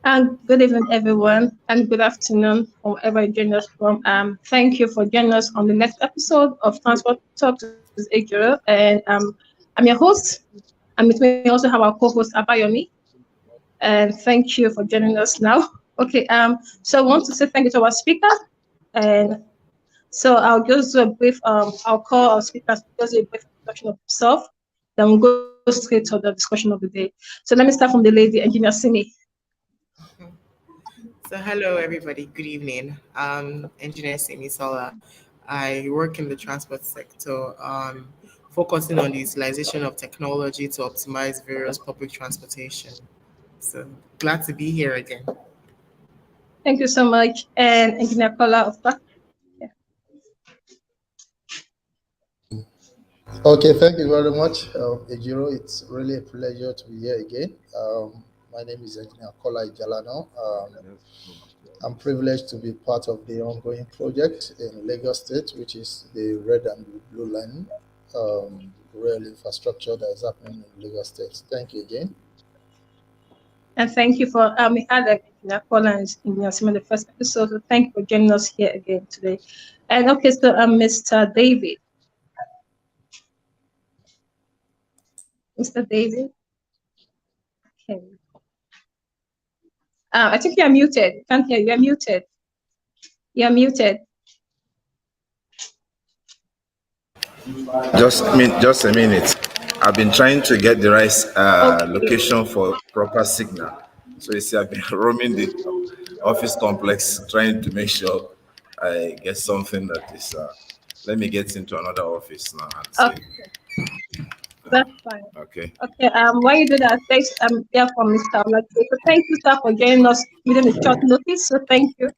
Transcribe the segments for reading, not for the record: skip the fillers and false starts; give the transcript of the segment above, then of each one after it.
And good evening, everyone, and good afternoon, wherever you join us from. Thank you for joining us on the next episode of Transport Talks with Ejiro, and I'm your host. And with me also have our co-host Abayomi. And thank you for joining us now. Okay, so I want to say thank you to our speaker, and so I'll just do a brief. I'll call our speakers just do a brief introduction of himself. Then we'll go straight to the discussion of the day. So let me start from the lady, Engineer Simi. So hello everybody, good evening. Engineer Simi Sola. I work in the transport sector, focusing on the utilization of technology to optimize various public transportation. So glad to be here again. Thank you so much. And Engineer Kola of Park. Okay, thank you very much, Ejiro. It's really a pleasure to be here again. My name is Engineer Kola Ijalano. I'm privileged to be part of the ongoing project in Lagos State, which is the Red and Blue Line rail infrastructure that is happening in Lagos State. Thank you again. And thank you for we had Engineer Kola and Engineer Simi in the first episode. So thank you for joining us here again today. And okay, so Mr. David. Mr. David. Okay. I think you're muted. Can't hear you. You're muted. You're muted. Just a minute. I've been trying to get the right location for proper signal. So you see, I've been roaming the office complex trying to make sure I get something that is. Let me get into another office now and see. Okay. That's fine. Okay. Okay. While you do that, thanks. There for Mr. Olake. So thank you, sir, for joining us within a short notice. So thank you.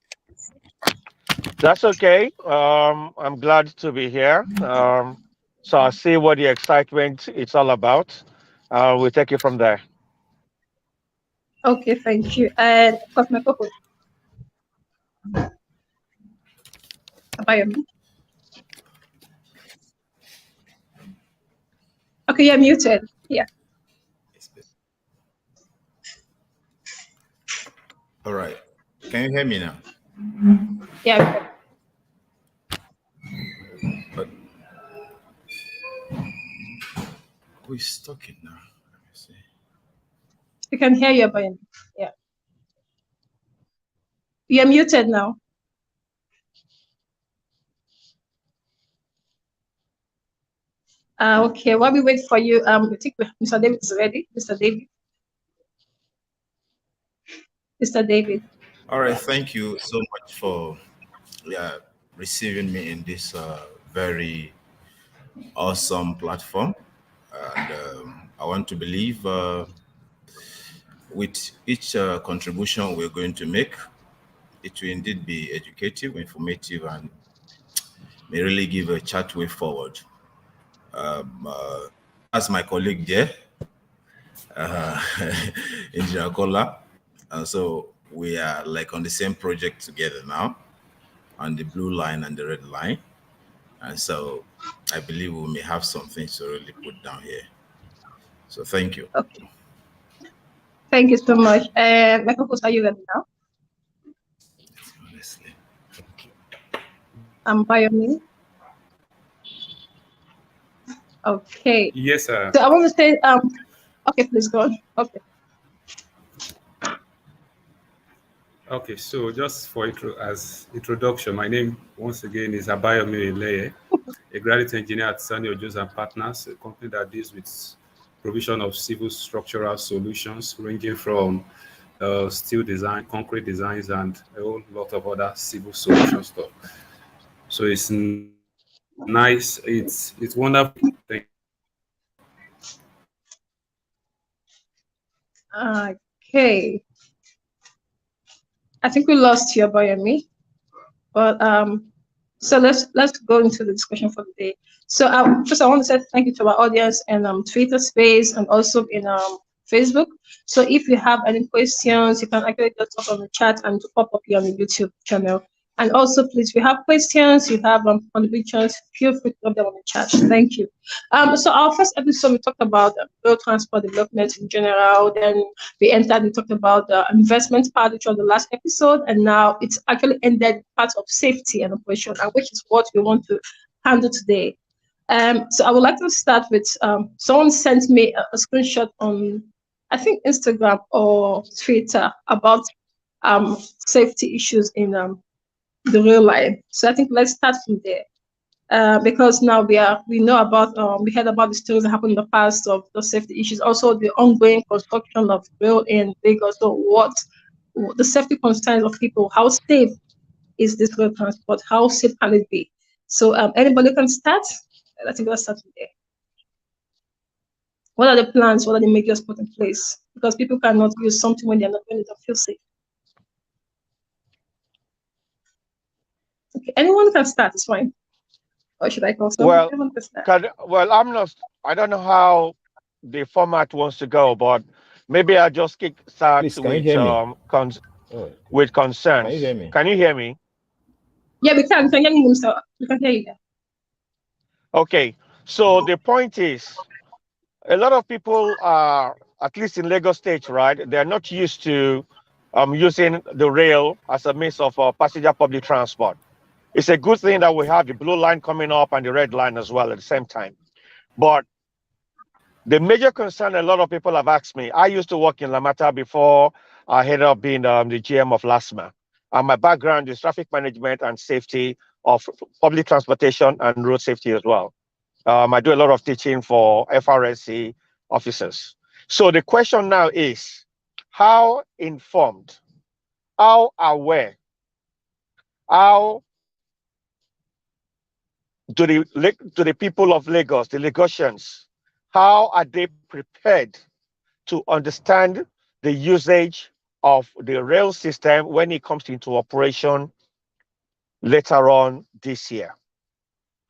That's okay. I'm glad to be here. So I'll see what the excitement it's all about. We'll take it from there. Okay, thank you. And of course, my co-host. Abayomi. Okay, you're muted. Yeah. All right. Can you hear me now? Yeah. But who is talking now? Let me see. We can hear you, Abayomi. Yeah. You're muted now. Okay, while we wait for you, I think Mr. David is ready. Mr. David. Mr. David. All right. Thank you so much for receiving me in this very awesome platform. And I want to believe with each contribution we're going to make, it will indeed be educative, informative, and may really give a chat way forward. As my colleague there, Engineer Kola, and so we are like on the same project together now, on the blue line and the red line. And so I believe we may have something to really put down here. So thank you. Okay. Thank you so much. My co-host, are you ready now? Honestly. Abayomi. Okay. Yes, sir. So I want to say, okay, please go on. Okay. Okay, so just for as introduction, my name once again is Abayomi Ileye, a graduate engineer at Sani Ojos and Partners, a company that deals with provision of civil structural solutions ranging from steel design, concrete designs, and a whole lot of other civil solution stuff. So it's nice. It's wonderful. Okay. I think we lost you, Abayomi. But so let's go into the discussion for the day. So first I want to say thank you to our audience and Twitter space and also in Facebook. So if you have any questions, you can actually just talk on the chat and to pop up here on the YouTube channel. And also, please, if you have questions, you have contributions, feel free to drop them on the chat. Thank you. So our first episode, we talked about road transport development in general. Then we talked about the investment part, which was the last episode. And now it's actually ended part of safety and operation, and which is what we want to handle today. So I would like to start with someone sent me a screenshot on, I think, Instagram or Twitter about safety issues in the rail line. So I think let's start from there, because now we know about we heard about the stories that happened in the past of the safety issues, also the ongoing construction of rail in Lagos. So what the safety concerns of people? How safe is this rail transport? How safe can it be? So anybody can start. I think let's start from there. What are the plans? What are the measures put in place? Because people cannot use something when they're not going to feel safe. Okay, anyone can start. It's fine. Or should I call someone? Well, I'm not. I don't know how the format wants to go, but maybe I'll just start with with concerns. Can you hear me? Can you hear me? Yeah, we can. Can you hear me, sir? We can hear you. Okay. So the point is, a lot of people are, at least in Lagos State, right? They're not used to using the rail as a means of passenger public transport. It's a good thing that we have the blue line coming up and the red line as well at the same time. But the major concern a lot of people have asked me, I used to work in Lamata before I ended up being the GM of LASMA. And my background is traffic management and safety of public transportation and road safety as well. I do a lot of teaching for FRSC officers. So the question now is, how informed, how aware, how do the people of Lagos, the Lagosians, how are they prepared to understand the usage of the rail system when it comes into operation later on this year?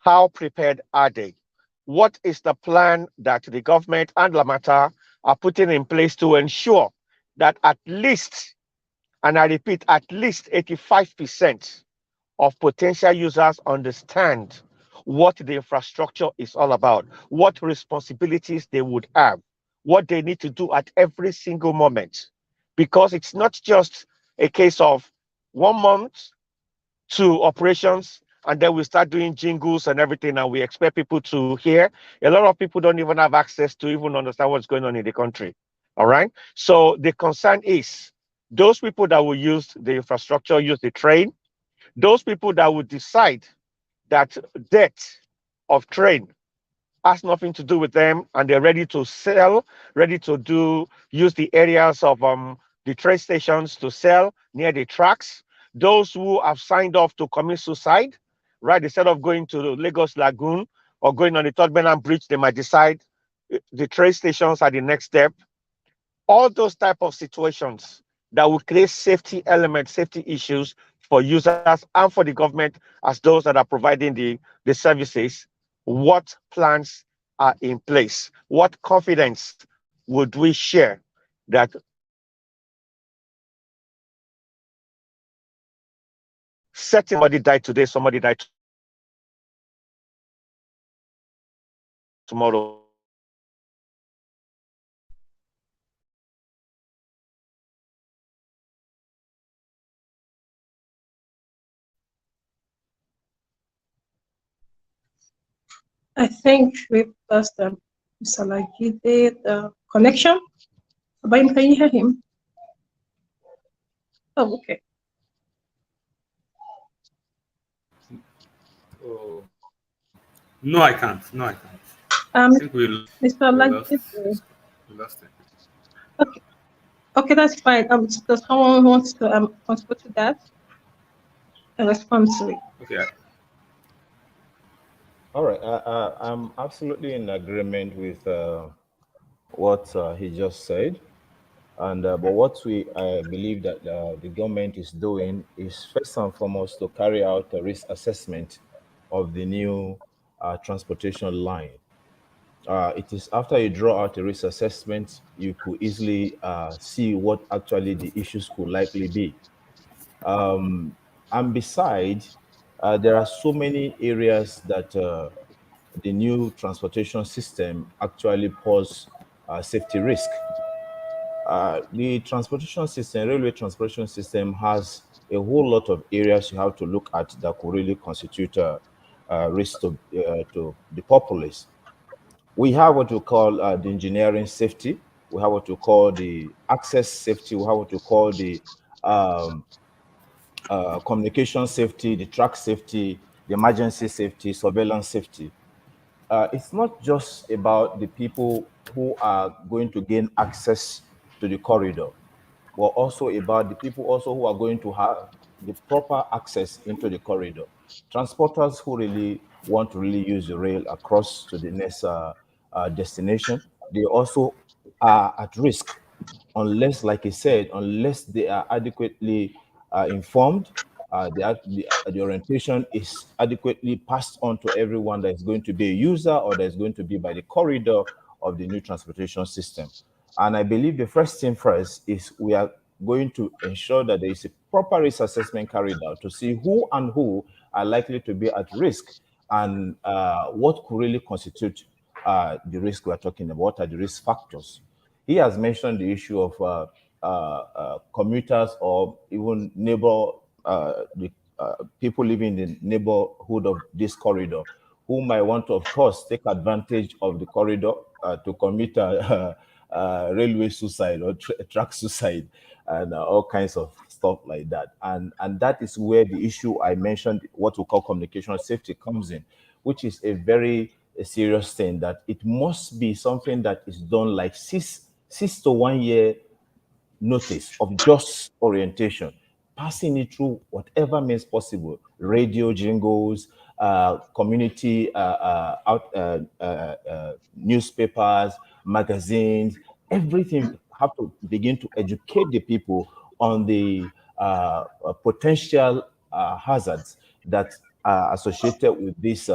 How prepared are they? What is the plan that the government and Lamata are putting in place to ensure that at least, and I repeat, at least 85% of potential users understand what the infrastructure is all about, what responsibilities they would have, what they need to do at every single moment? Because it's not just a case of 1 month, 2 operations, and then we start doing jingles and everything, and we expect people to hear. A lot of people don't even have access to even understand what's going on in the country. All right. So the concern is those people that will use the infrastructure, use the train, those people that would decide that debt of train has nothing to do with them, and they're ready to sell, ready to use the areas of the train stations to sell near the tracks. Those who have signed off to commit suicide, right? Instead of going to the Lagos Lagoon or going on the Third Mainland Bridge, they might decide the train stations are the next step. All those type of situations that will create safety elements, safety issues for users and for the government as those that are providing the services. What plans are in place? What confidence would we share that somebody died today, somebody died tomorrow? I think we've lost Mr. Lagide, the connection. But can you hear him? Oh, okay. Oh. No, I can't. No, I can't. I think Mr. Lagide. We lost it. Okay. Okay, that's fine. Does someone wants to contribute to that and respond to it? Okay. All right. I'm absolutely in agreement with what he just said. And but what I believe that the government is doing is first and foremost to carry out a risk assessment of the new transportation line. It is after you draw out a risk assessment, you could easily see what actually the issues could likely be. And besides, there are so many areas that the new transportation system actually pose safety risk. The transportation system, railway transportation system, has a whole lot of areas you have to look at that could really constitute a risk to the populace. We have what we call the engineering safety. We have what we call the access safety. We have what we call the um, communication safety, the track safety, the emergency safety, surveillance safety. It's not just about the people who are going to gain access to the corridor, but also about the people also who are going to have the proper access into the corridor. Transporters who really want to really use the rail across to the next destination, they also are at risk unless, like I said, unless they are adequately informed, the orientation is adequately passed on to everyone that is going to be a user or that is going to be by the corridor of the new transportation system. And I believe the first thing first is we are going to ensure that there is a proper risk assessment carried out to see who are likely to be at risk and what could really constitute the risk we are talking about. What are the risk factors? He has mentioned the issue of commuters or even the people living in the neighborhood of this corridor who might want to, of course, take advantage of the corridor to commit railway suicide or track suicide and all kinds of stuff like that. And that is where the issue I mentioned, what we call communication safety, comes in, which is a very serious thing that it must be something that is done like 6 to 1 year notice of just orientation, passing it through whatever means possible, radio jingles, community newspapers, magazines, everything have to begin to educate the people on the potential hazards that are associated with this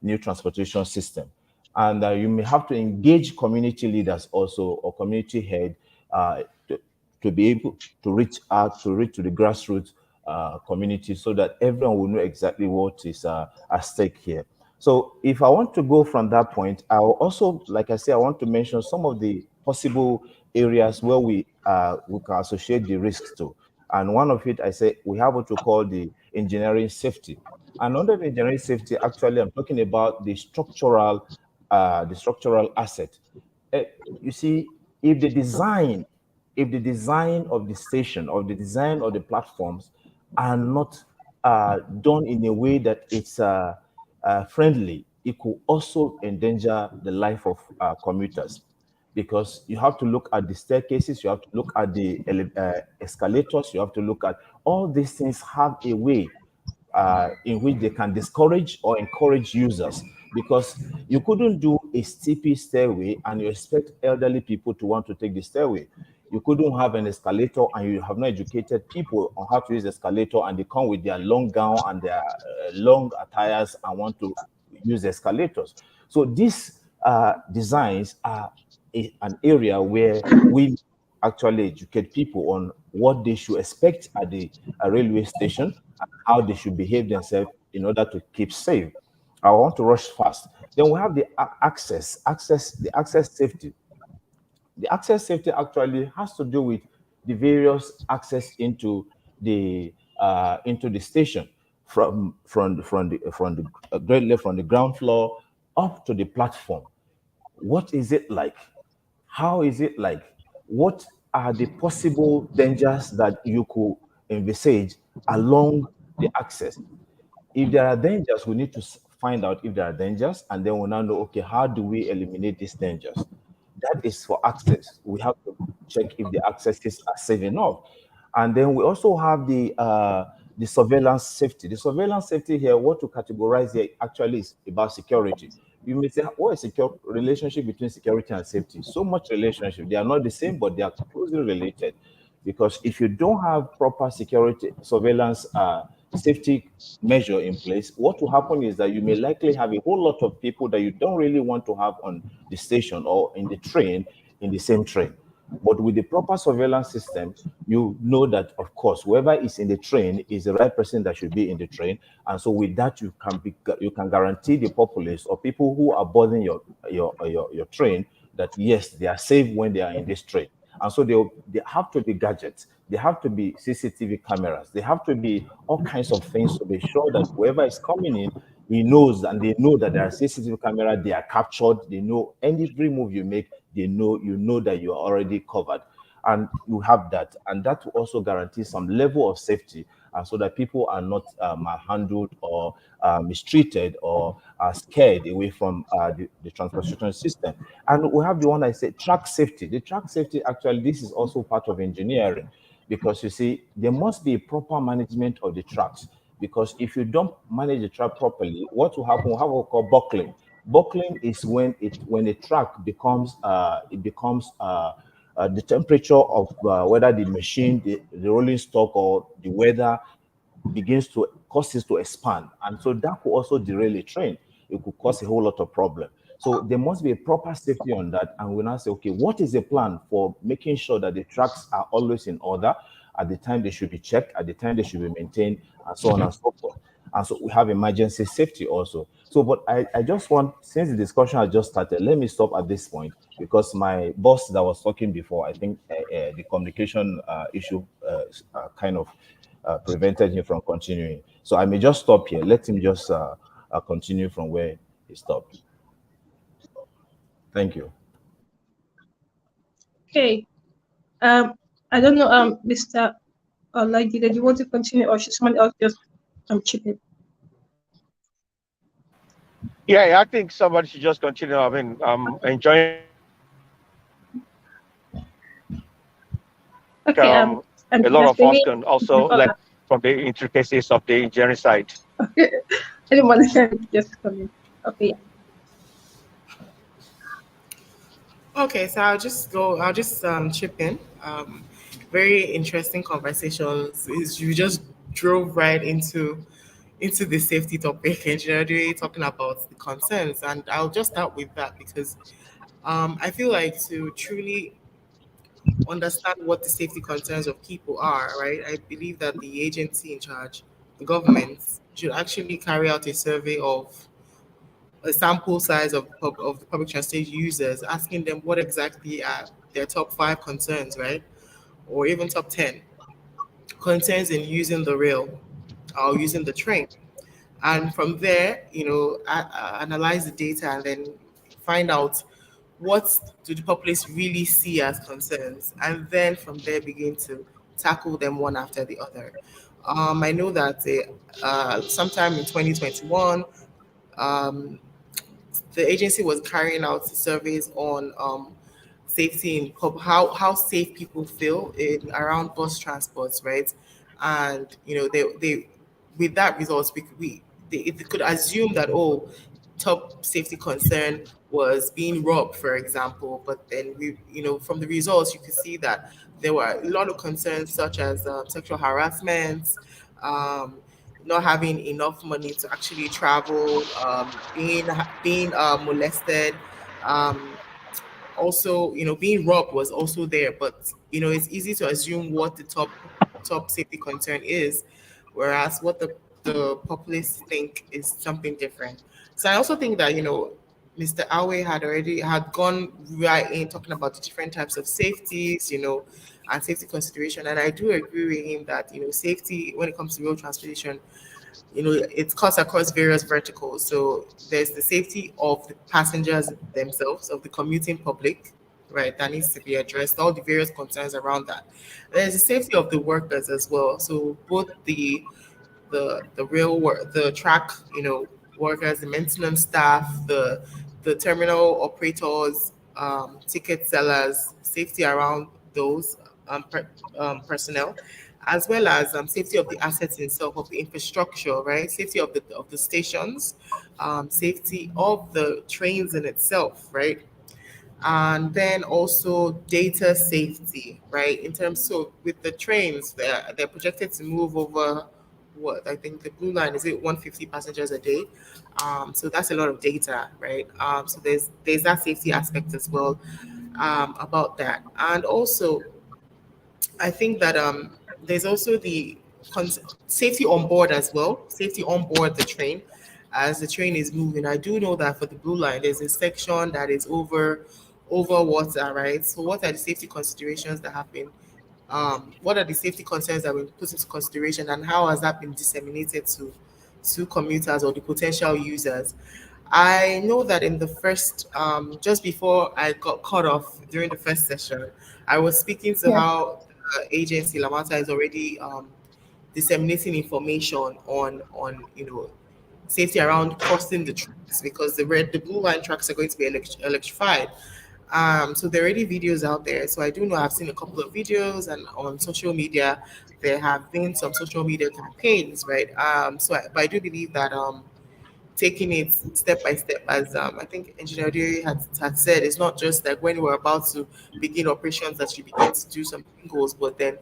new transportation system. And you may have to engage community leaders also or community head to be able to reach out to the grassroots community so that everyone will know exactly what is at stake here. So if I want to go from that point, I will also, like I said, I want to mention some of the possible areas where we can associate the risks to. And one of it, I say, we have what we call the engineering safety. And under the engineering safety, actually, I'm talking about the structural asset. You see, if the design of the station or the design of the platforms are not done in a way that it's friendly, it could also endanger the life of commuters, because you have to look at the staircases, you have to look at the escalators, you have to look at all these things have a way in which they can discourage or encourage users, because you couldn't do a steepy stairway and you expect elderly people to want to take the stairway. You couldn't have an escalator and you have not educated people on how to use the escalator, and they come with their long gown and their long attires and want to use escalators. So these designs are an area where we actually educate people on what they should expect at the railway station and how they should behave themselves in order to keep safe. I want to rush fast. Then we have the access safety. The access safety actually has to do with the various access into the station from the ground floor up to the platform. What is it like? How is it like? What are the possible dangers that you could envisage along the access? If there are dangers, we need to find out if there are dangers, and then we'll now know, okay, how do we eliminate these dangers? That is for access. We have to check if the accesses are safe enough. And then we also have the surveillance safety. The surveillance safety here, what to categorize here actually is about security. You may say, what is secure relationship between security and safety? So much relationship. They are not the same, but they are closely related. Because if you don't have proper security surveillance safety measure in place, what will happen is that you may likely have a whole lot of people that you don't really want to have on the station or in the train, in the same train. But with the proper surveillance system, you know that, of course, whoever is in the train is the right person that should be in the train. And so with that, you can guarantee the populace or people who are boarding your train that yes, they are safe when they are in this train. And so they have to be gadgets, they have to be CCTV cameras, they have to be all kinds of things to be sure that whoever is coming in, he knows, and they know that there are CCTV camera, they are captured, they know every move you make, they know, you know that you are already covered. And you have that, and that will also guarantee some level of safety, so that people are not handled or mistreated or scared away from the transportation system. And we have the one I said, track safety. The track safety, actually, this is also part of engineering, because you see, there must be a proper management of the tracks. Because if you don't manage the track properly, what will happen? We have what we call buckling. Buckling is when a track becomes the temperature of whether the machine, the rolling stock, or the weather begins to cause it to expand. And so that could also derail a train. It could cause a whole lot of problem. So there must be a proper safety on that. And we now say, okay, what is the plan for making sure that the tracks are always in order at the time they should be checked, at the time they should be maintained, and so on and so forth. And so we have emergency safety also. So, but I just want, since the discussion has just started, let me stop at this point, because my boss that was talking before, I think the communication issue kind of prevented him from continuing. So I may just stop here. Let him just continue from where he stopped. Thank you. Okay. I don't know, Mr. Olagi, did you want to continue, or should someone else just chip in? Yeah, I think somebody should just continue. I mean, I'm enjoying. Okay. A lot of us can also learn from the intricacies of the engineering side. Anyone can just come in. Okay. Okay, so I'll just chip in. Very interesting conversations. You just drove right into the safety topic, and you're talking about the concerns, and I'll just start with that because I feel like to truly understand what the safety concerns of people are, right? I believe that the agency in charge, the government, should actually carry out a survey of a sample size of the public transportation users, asking them what exactly are their top 5 concerns, right? Or even top 10 concerns in using the rail or using the train. And from there, analyze the data and then find out what do the populace really see as concerns, and then from there begin to tackle them one after the other. I know that sometime in 2021, the agency was carrying out surveys on safety in how safe people feel in around bus transports, right? And they with that results, they could assume that, top safety concern was being robbed, for example. But then from the results, you could see that there were a lot of concerns such as sexual harassment, not having enough money to actually travel, being molested, also being robbed was also there. But it's easy to assume what the top safety concern is, whereas what the populace think is something different. So I also think that Mr. Awe had gone right in talking about the different types of safeties, and safety consideration. And I do agree with him that safety when it comes to road transportation, it cuts across various verticals. So there's the safety of the passengers themselves, of the commuting public, right? That needs to be addressed. All the various concerns around that. There's the safety of the workers as well. So both the rail work, the track, workers, the maintenance staff, the terminal operators, ticket sellers, safety around those personnel, as well as safety of the assets itself, of the infrastructure, right? Safety of the stations, safety of the trains in itself, right? And then also data safety, right? In terms, so with the trains, they're projected to move over what I think the blue line is, it 150 passengers a day. So that's a lot of data, right? So there's that safety aspect as well. about that. And also, I think that there's also the safety on board as well, safety on board the train as the train is moving. I do know that for the blue line, there's a section that is over water, right? So what are the safety considerations that have been what are the safety concerns that were put into consideration, and how has that been disseminated to commuters or the potential users? I know that in the first, just before I got cut off during the first session, I was speaking to Yeah. how the agency Lamata is already disseminating information on safety around crossing the tracks, because the blue line tracks are going to be electrified. So there are already videos out there. So I do know I've seen a couple of videos, and on social media there have been some social media campaigns, right? But I do believe that taking it step by step, as I think Engineer Dewey had said, it's not just like when we're about to begin operations that you begin to do some goals, but then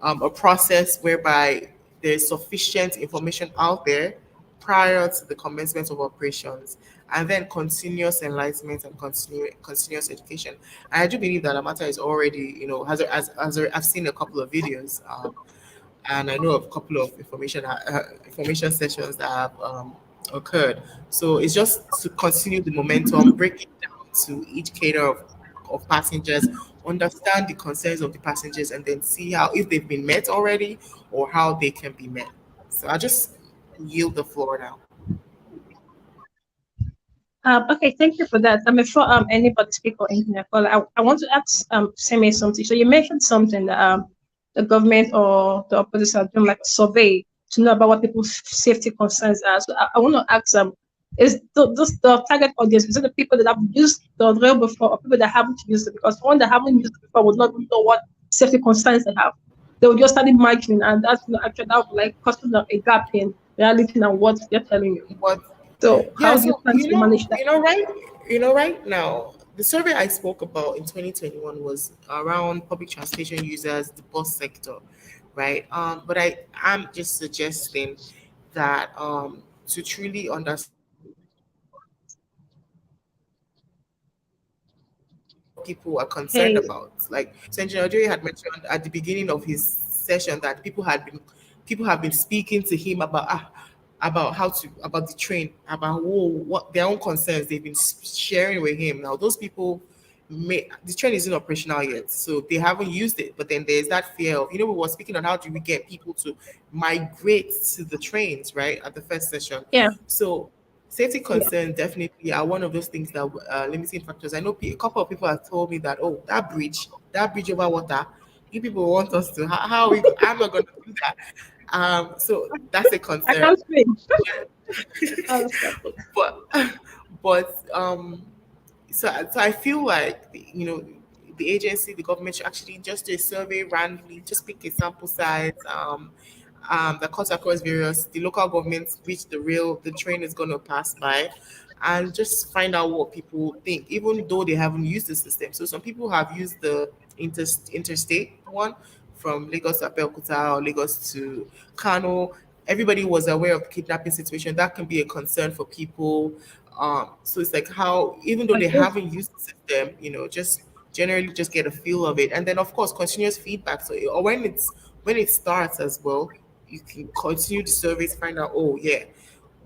a process whereby there's sufficient information out there prior to the commencement of operations, and then continuous enlightenment and continuous education. And I do believe that Amata is already, I've seen a couple of videos, and I know of a couple of information sessions that have occurred. So it's just to continue the momentum, break it down to each cater of passengers, understand the concerns of the passengers, and then see how, if they've been met already, or how they can be met. So I just yield the floor now. Okay, thank you for that. Before anybody speak or engineer call, I want to ask Semi something. So you mentioned something that the government or the opposition are doing like a survey to know about what people's safety concerns are. So I want to ask is the target audience, is it the people that have used the rail before, or people that haven't used it? Because one that haven't used it before would not know what safety concerns they have. They would just start imagining, and that's actually that would like causing a gap in reality and what they're telling you. But So how do you plan to manage that? Right now, the survey I spoke about in 2021 was around public transportation users, the bus sector, right? But I'm just suggesting that to truly understand what people are concerned Hey, about. Like Senjin Ojoye had mentioned at the beginning of his session that people have been speaking to him about about the train, about what their own concerns they've been sharing with him. Now those people the train isn't operational yet, so they haven't used it. But then there's that fear of, we were speaking on how do we get people to migrate to the trains, right, at the first session. yeah. So safety concerns definitely are one of those things that limiting factors. I know a couple of people have told me that, oh, that bridge over water, you people want us to, how are we, I'm not going to do that. So that's a I concern. can't swim. but but so I feel like the agency, the government should actually just do a survey randomly, just pick a sample size that cuts across the local governments which the train is going to pass by, and just find out what people think, even though they haven't used the system. So some people have used the interstate one from Lagos to Abeokuta or Lagos to Kano. Everybody was aware of the kidnapping situation. That can be a concern for people. So it's like how, even though they Okay. haven't used the system, just generally just get a feel of it. And then of course continuous feedback. So or when it starts as well, you can continue the surveys, find out, oh yeah,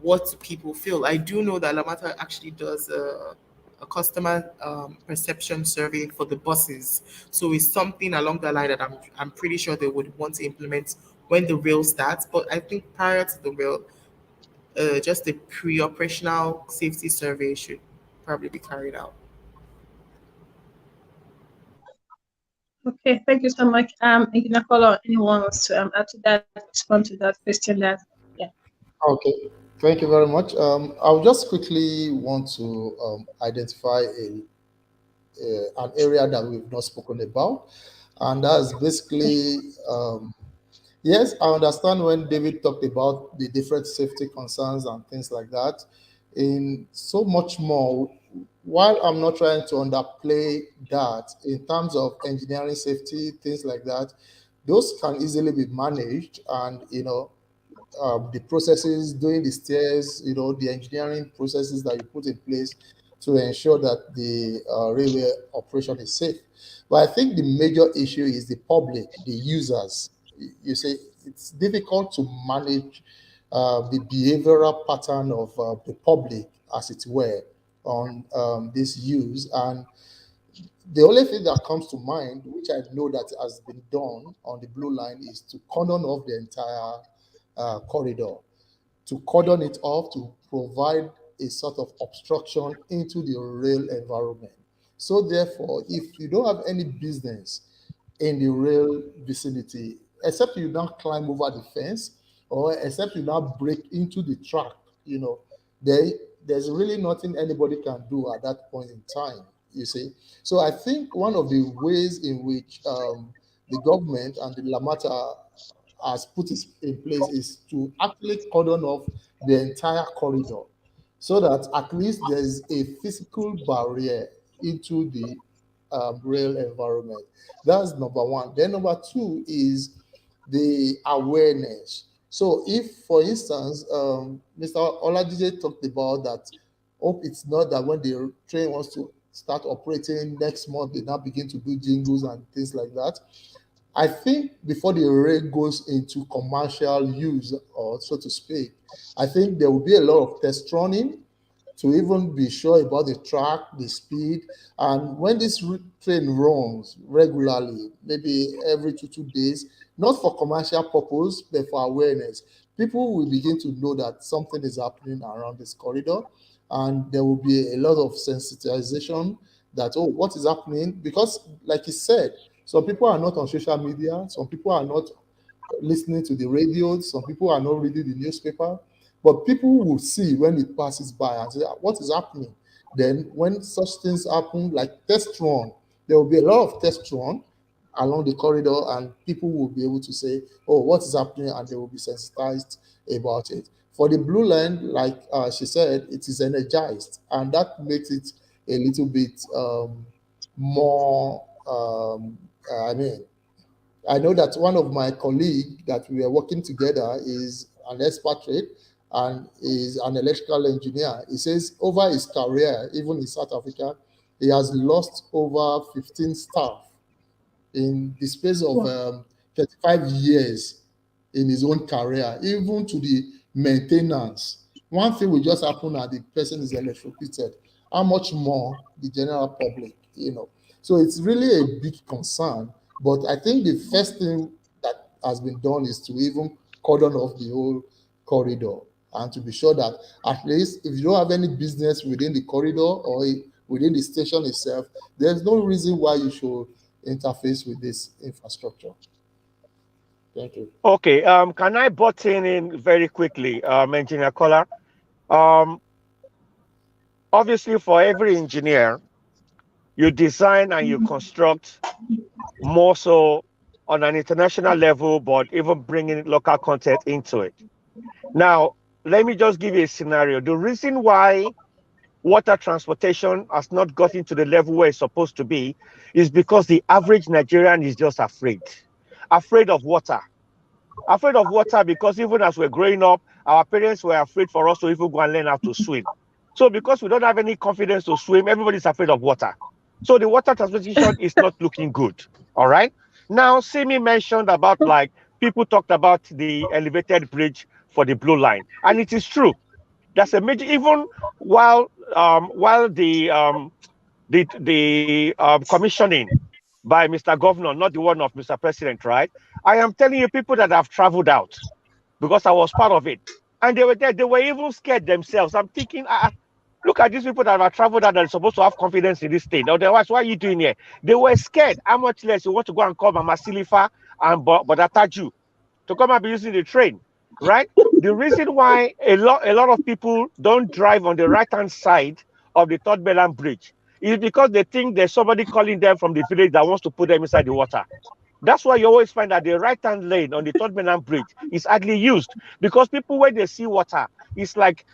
what do people feel. I do know that Lamata actually does a customer perception survey for the buses. So it's something along the line that I'm pretty sure they would want to implement when the rail starts. But I think prior to the rail, just a pre-operational safety survey should probably be carried out. Okay, thank you so much. Engineer Kolo, anyone wants to add to that, respond to that question? Yeah. Okay, thank you very much. I'll just quickly want to identify an area that we've not spoken about, and that's basically yes, I understand when David talked about the different safety concerns and things like that. In so much more, while I'm not trying to underplay that in terms of engineering safety, things like that, those can easily be managed, and the processes, doing the stairs, the engineering processes that you put in place to ensure that the railway operation is safe. But I think the major issue is the public, the users. You say it's difficult to manage the behavioral pattern of the public, as it were, on this use. And the only thing that comes to mind, which I know that has been done on the Blue Line, is to cordon off the entire corridor, to cordon it off, to provide a sort of obstruction into the rail environment. So therefore, if you don't have any business in the rail vicinity, except you now climb over the fence, or except you now break into the track, there's really nothing anybody can do at that point in time, you see. So I think one of the ways in which the government and the Lamata has put it in place is to actually cordon off the entire corridor, so that at least there's a physical barrier into the rail environment. That's number one. Then number two is the awareness. So if, for instance, Mr. Oladije talked about that, hope it's not that when the train wants to start operating next month, they now begin to do jingles and things like that. I think before the rail goes into commercial use, or so to speak, I think there will be a lot of test running to even be sure about the track, the speed. And when this train runs regularly, maybe every 2 days, not for commercial purpose, but for awareness, people will begin to know that something is happening around this corridor. And there will be a lot of sensitization that, oh, what is happening? Because like you said, some people are not on social media, some people are not listening to the radio, some people are not reading the newspaper, but people will see when it passes by and say, what is happening? Then when such things happen, like test run, there will be a lot of test run along the corridor, and people will be able to say, oh, what is happening? And they will be sensitized about it. For the Blue Line, like she said, it is energized, and that makes it a little bit more, I know that one of my colleagues that we are working together is an expatriate and is an electrical engineer. He says over his career, even in South Africa, he has lost over 15 staff in the space of 35 years in his own career, even to the maintenance. One thing will just happen and the person is electrocuted. How much more the general public, So it's really a big concern. But I think the first thing that has been done is to even cordon off the whole corridor, and to be sure that at least if you don't have any business within the corridor or within the station itself, there's no reason why you should interface with this infrastructure. Thank you. Okay, can I butt in very quickly, Engineer Kola? Obviously, for every engineer, you design and you construct more so on an international level, but even bringing local content into it. Now, let me just give you a scenario. The reason why water transportation has not gotten to the level where it's supposed to be is because the average Nigerian is just afraid of water. Afraid of water because even as we're growing up, our parents were afraid for us to even go and learn how to swim. So because we don't have any confidence to swim, everybody's afraid of water. So the water transportation is not looking good. All right. Now, Simi mentioned about people talked about the elevated bridge for the Blue Line, and it is true. That's a major. Even while the commissioning by Mr. Governor, not the one of Mr. President, right? I am telling you, people that have traveled out, because I was part of it, and they were there. They were even scared themselves. I'm thinking, look at these people that have traveled out and are supposed to have confidence in this state. Otherwise, what are you doing here? They were scared. How much less you want to go and call Mama Silifa and Bodataju to come and be using the train, right? The reason why a lot of people don't drive on the right-hand side of the Third Mainland Bridge is because they think there's somebody calling them from the village that wants to put them inside the water. That's why you always find that the right-hand lane on the Third Mainland Bridge is hardly used, because people, when they see water, it's like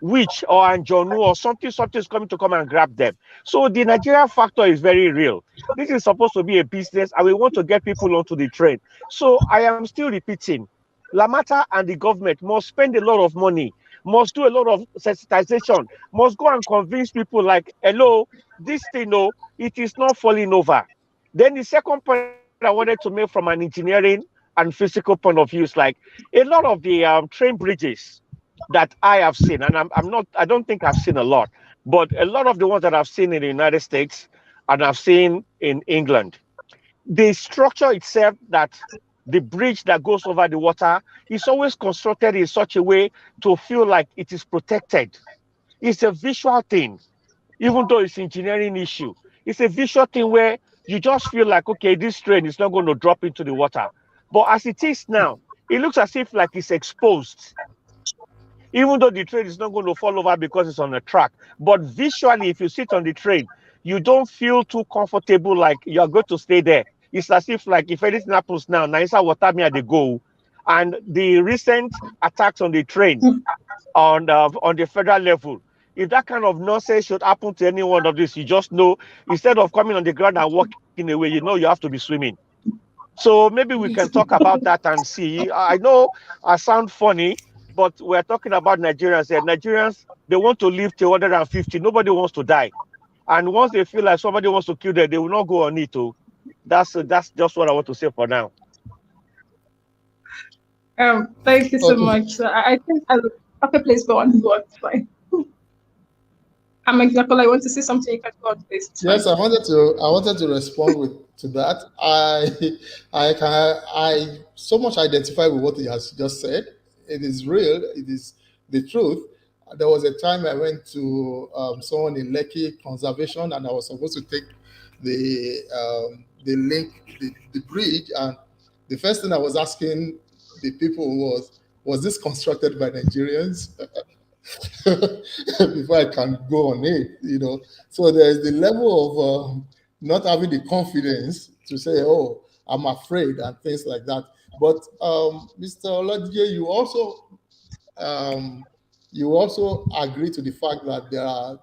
witch or anjonu or something is coming to come and grab them. So the Nigeria factor is very real. This is supposed to be a business, and we want to get people onto the train. So I am still repeating, Lamata and the government must spend a lot of money must do a lot of sensitization, must go and convince people like, hello, this thing, no, it is not falling over. Then the second point I wanted to make from an engineering and physical point of view is like a lot of the train bridges that I have seen, and I don't think I've seen a lot, but a lot of the ones that I've seen in the United States and I've seen in England, the structure itself, that the bridge that goes over the water, is always constructed in such a way to feel like it is protected. It's a visual thing, even though it's engineering issue. It's a visual thing where you just feel like, okay, this train is not going to drop into the water. But as it is now, it looks as if like it's exposed, even though the train is not going to fall over because it's on a track. But visually, if you sit on the train, you don't feel too comfortable like you're going to stay there. It's as if like if anything happens now, Naisa Watamia they go. And the recent attacks on the train on the federal level, if that kind of nonsense should happen to any one of this, you just know, instead of coming on the ground and walking away, you know you have to be swimming. So maybe we can talk about that and see. I know I sound funny, but we're talking about Nigerians here. Nigerians, they want to live till 150. Nobody wants to die. And once they feel like somebody wants to kill them, they will not go on it too. That's just what I want to say for now. Thank you so much. So I think okay, please go on. Go on. Fine. I'm exactly. I want to say something. You can go on, please. Yes, I wanted to respond to that. I so much identify with what he has just said. It is real. It is the truth. There was a time I went to someone in Lekki Conservation, and I was supposed to take the bridge, and the first thing I was asking the people was this constructed by Nigerians? Before I can go on it, So there's the level of not having the confidence to say, oh, I'm afraid and things like that. But Mr. Oladiye, you also agree to the fact that there are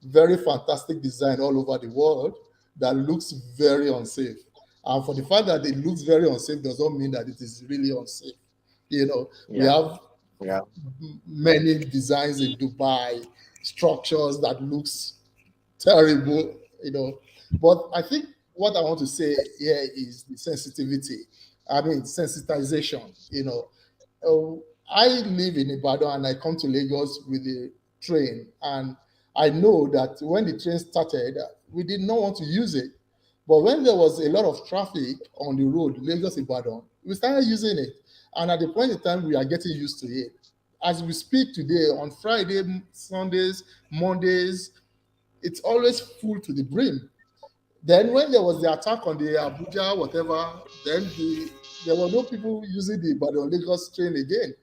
very fantastic design all over the world that looks very unsafe. And for the fact that it looks very unsafe does not mean that it is really unsafe. We have many designs in Dubai, structures that looks terrible, But I think what I want to say here is the sensitivity. I mean, sensitization, I live in Ibadan and I come to Lagos with the train. And I know that when the train started, we did not want to use it. But when there was a lot of traffic on the road, Lagos-Ibadan, we started using it. And at the point in time, we are getting used to it. As we speak today, on Friday, Sundays, Mondays, it's always full to the brim. Then when there was the attack on the Abuja, whatever, then there were no people using the Ibadan-Lagos train again.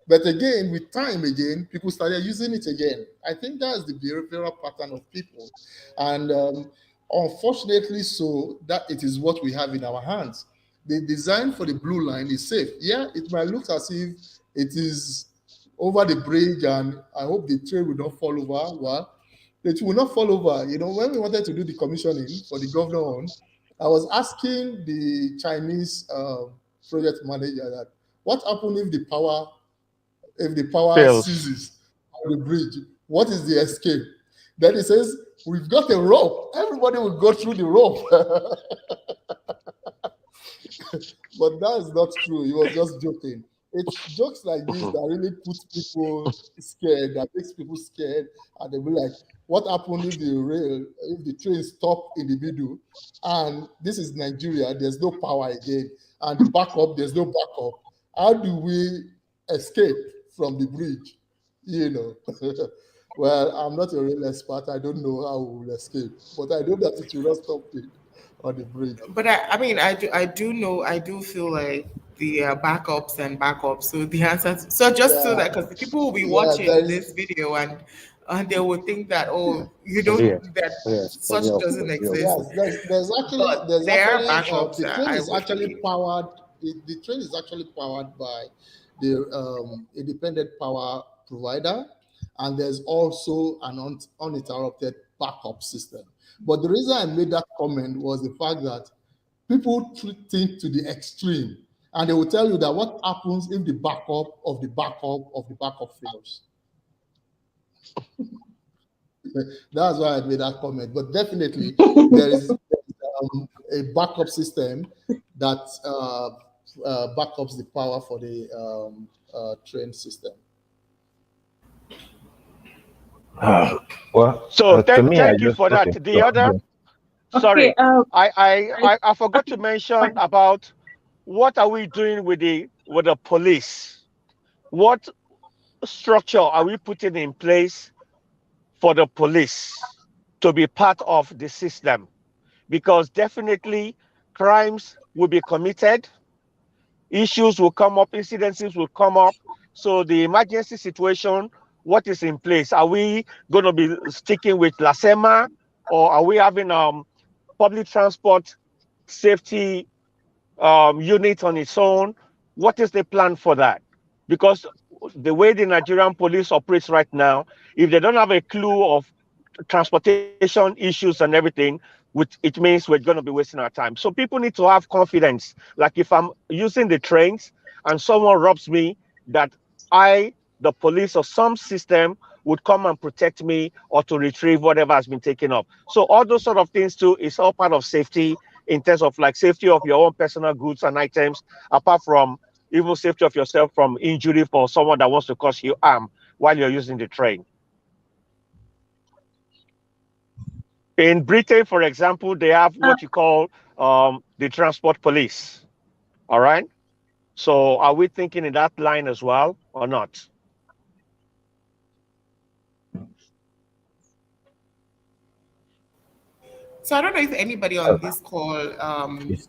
But again, with time again, people started using it again. I think that's the behavioral pattern of people. And unfortunately so, that it is what we have in our hands. The design for the blue line is safe. Yeah, it might look as if it is over the bridge and I hope the train will not fall over. Well, it will not fall over. When we wanted to do the commissioning for the governor on, I was asking the Chinese project manager that what happens if the power ceases on the bridge? What is the escape? Then he says, we've got a rope. Everybody will go through the rope. But that is not true. He was just joking. It's jokes like this that really put people scared, that makes people scared, and they'll be like, what happened if the train stop in the middle? And this is Nigeria, there's no power again. And the backup, there's no backup. How do we escape from the bridge? Well, I'm not a real expert. I don't know how we will escape, but I know that it will not stop it on the bridge. But I do feel like the backups. So the answer, so that because people will be watching this video and they will think that such doesn't exist. Yes, there's actually backups. The train is actually powered. The train is actually powered by the independent power provider, and there's also an uninterrupted backup system. But the reason I made that comment was the fact that people think to the extreme, and they will tell you that what happens if the backup of the backup of the backup fails? That's why I made that comment. But definitely, there is a backup system that backups the power for the train system. Well, So to me, thank you for that. okay. The other, sorry, Okay. I forgot to mention about what are we doing with the police? What structure are we putting in place for the police to be part of the system? Because definitely crimes will be committed, issues will come up, incidences will come up. So the emergency situation, what is in place? Are we going to be sticking with LASEMA, or are we having public transport safety unit on its own? What is the plan for that? Because the way the Nigerian police operates right now, if they don't have a clue of transportation issues and everything, which it means we're going to be wasting our time. So people need to have confidence. Like if I'm using the trains and someone robs me, that the police or some system would come and protect me or to retrieve whatever has been taken up. So all those sort of things too is all part of safety in terms of like safety of your own personal goods and items, apart from even safety of yourself from injury for someone that wants to cause you harm while you're using the train. In Britain, for example, they have what you call the transport police. All right. So are we thinking in that line as well or not? So I don't know if anybody on this call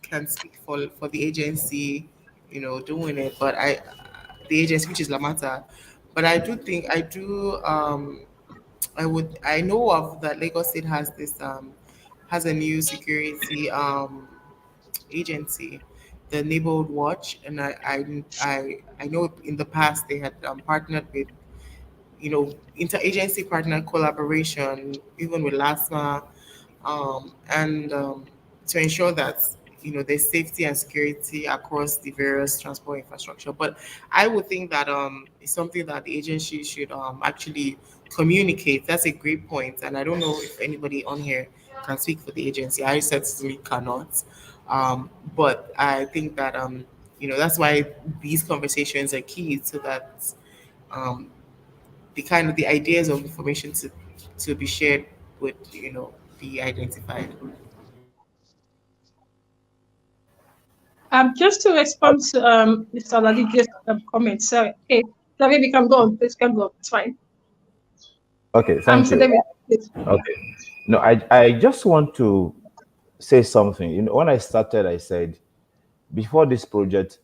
can speak for the agency, doing it, but the agency, which is Lamata, but I do think I know of that Lagos State has this has a new security agency, the Neighborhood Watch, and I know in the past they had partnered with interagency partner collaboration, even with LASMA, and to ensure that there's safety and security across the various transport infrastructure. But I would think that it's something that the agency should actually communicate. That's a great point, and I don't know if anybody on here can speak for the agency. I certainly cannot, but I think that that's why these conversations are key, so that um, the ideas of information to be shared would be identified. Just to respond to Mr. Ladige's comment. Sorry. Okay. David, you can go on. Please can go. It's fine. Okay, thank you. David, okay. No, I just want to say something. When I started, I said, before this project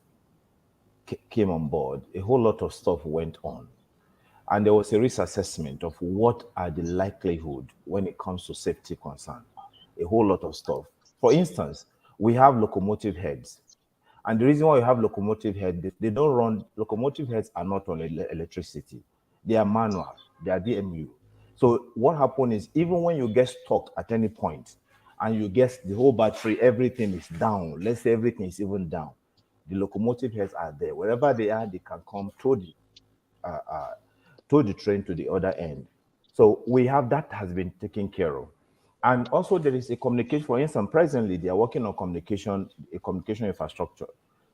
came on board, a whole lot of stuff went on. And there was a risk assessment of what are the likelihood when it comes to safety concern. A whole lot of stuff. For instance, we have locomotive heads. And the reason why we have locomotive heads, they don't run, locomotive heads are not on electricity. They are manual, they are DMU. So what happens is, even when you get stuck at any point and you get the whole battery, everything is down, let's say everything is even down, the locomotive heads are there. Wherever they are, they can come tow the train to the other end. So we have that has been taken care of. And also there is a communication, for instance, presently they are working on a communication infrastructure,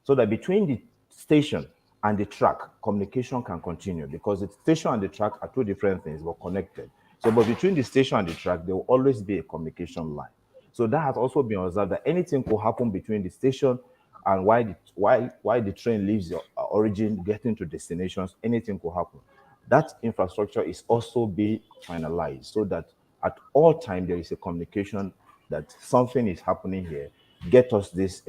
so that between the station and the track, communication can continue, because the station and the track are two different things, but connected. So, but between the station and the track, there will always be a communication line. So that has also been observed, that anything could happen between the station and why the train leaves your origin, getting to destinations, anything could happen. That infrastructure is also being finalized, so that at all time there is a communication that something is happening here, get us this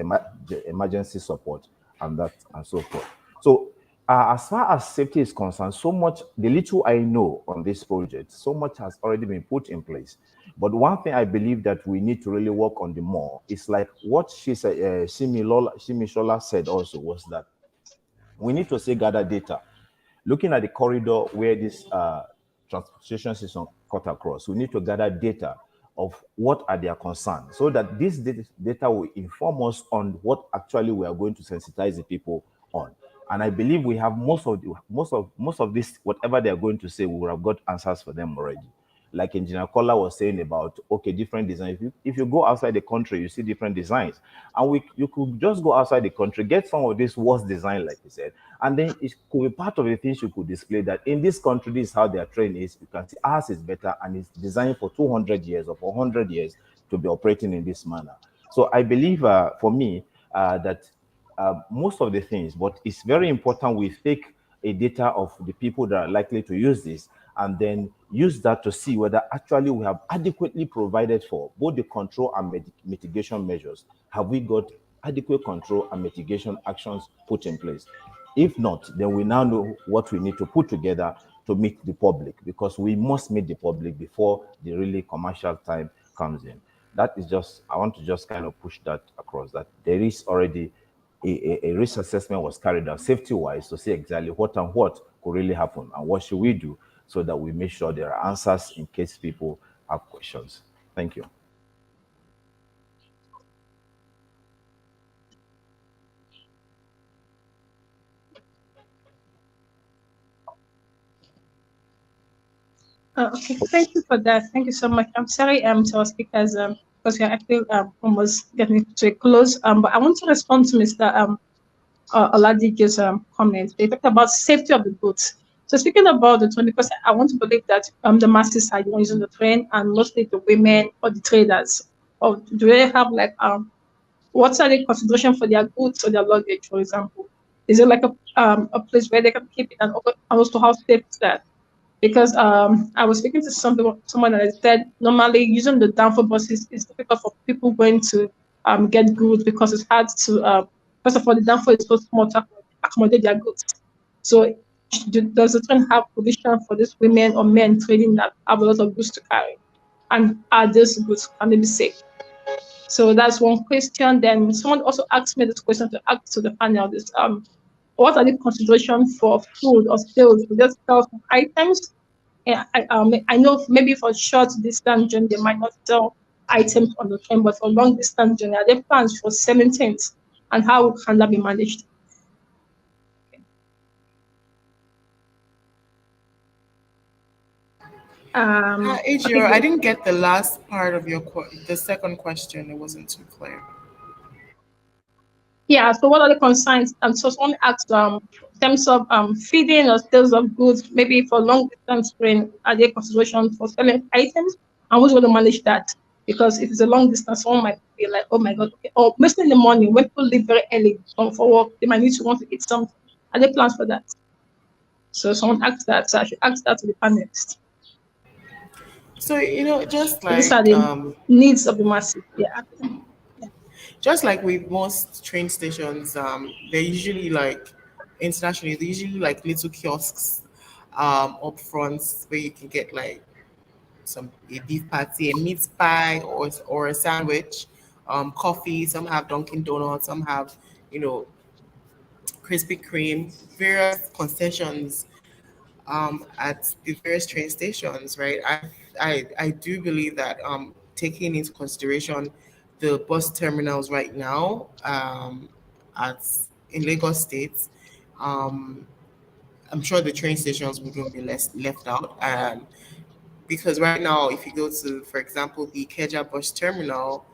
emergency support, and that and so forth. So as far as safety is concerned, so much, the little I know on this project, so much has already been put in place. But one thing I believe that we need to really work on the more is like what she said, Simishola said also, was that we need to say gather data. Looking at the corridor where this transportation system cut across, we need to gather data of what are their concerns, so that this data will inform us on what actually we are going to sensitize the people on. And I believe we have most of this, whatever they are going to say, we will have got answers for them already. Like Engineer Kola was saying about, okay, different designs. If you go outside the country, you see different designs. And you could just go outside the country, get some of this worst design, like you said, and then it could be part of the things you could display that in this country, this is how their train is. You can see ours is better and it's designed for 200 years or for 100 years to be operating in this manner. So I believe, for me, that most of the things, but it's very important we take a data of the people that are likely to use this and then use that to see whether actually we have adequately provided for both the control and mitigation measures. Have we got adequate control and mitigation actions put in place? If not, then we now know what we need to put together to meet the public, because we must meet the public before the really commercial time comes in. That is just, I want to just kind of push that across, that there is already a risk assessment was carried out safety-wise to see exactly what and what could really happen and what should we do so that we make sure there are answers in case people have questions. Thank you. Okay, thank you for that. Thank you so much. I'm sorry, to our speakers, because we're actually almost getting to a close. But I want to respond to Mr. Oladije's comment. They talked about safety of the goods. So speaking about the 20%, I want to believe that the masses are using the train, and mostly the women or the traders. Or do they have like what are the consideration for their goods or their luggage, for example? Is it like a place where they can keep it, and also how safe is that? Because I was speaking to someone that said normally using the downfall buses is difficult for people going to get goods, because it's hard to first of all, the downfall is so small to accommodate their goods. So does the train have provision for these women or men trading that have a lot of goods to carry? And are these goods, can they be safe? So that's one question. Then someone also asked me this question to ask to the panel: this what are the considerations for food or sales? We just sell some items. Yeah, I know maybe for short distance journey they might not sell items on the train, but for long distance journey, are there plans for selling things, and how can that be managed? Ejiro, I didn't get the last part of the second question. It wasn't too clear. Yeah, so what are the concerns? And so someone asked in terms of feeding or sales of goods, maybe for long distance train, are there considerations for selling items? And who's going to manage that? Because if it's a long distance, someone might be like, oh my God, okay. Or mostly in the morning when people leave very early for work, they might need to want to eat something. Are there plans for that? So someone asked that, so I should ask that to the panelists. So, just like These are the needs of the masses. Yeah. Just like with most train stations, they're usually like internationally, they're usually like little kiosks up front where you can get like a beef patty, a meat pie, or a sandwich, coffee. Some have Dunkin' Donuts, some have, Krispy Kreme, various concessions at the various train stations, right? I do believe that taking into consideration the bus terminals right now in Lagos State, I'm sure the train stations wouldn't be left out. Because right now, if you go to, for example, the Ikeja bus terminal,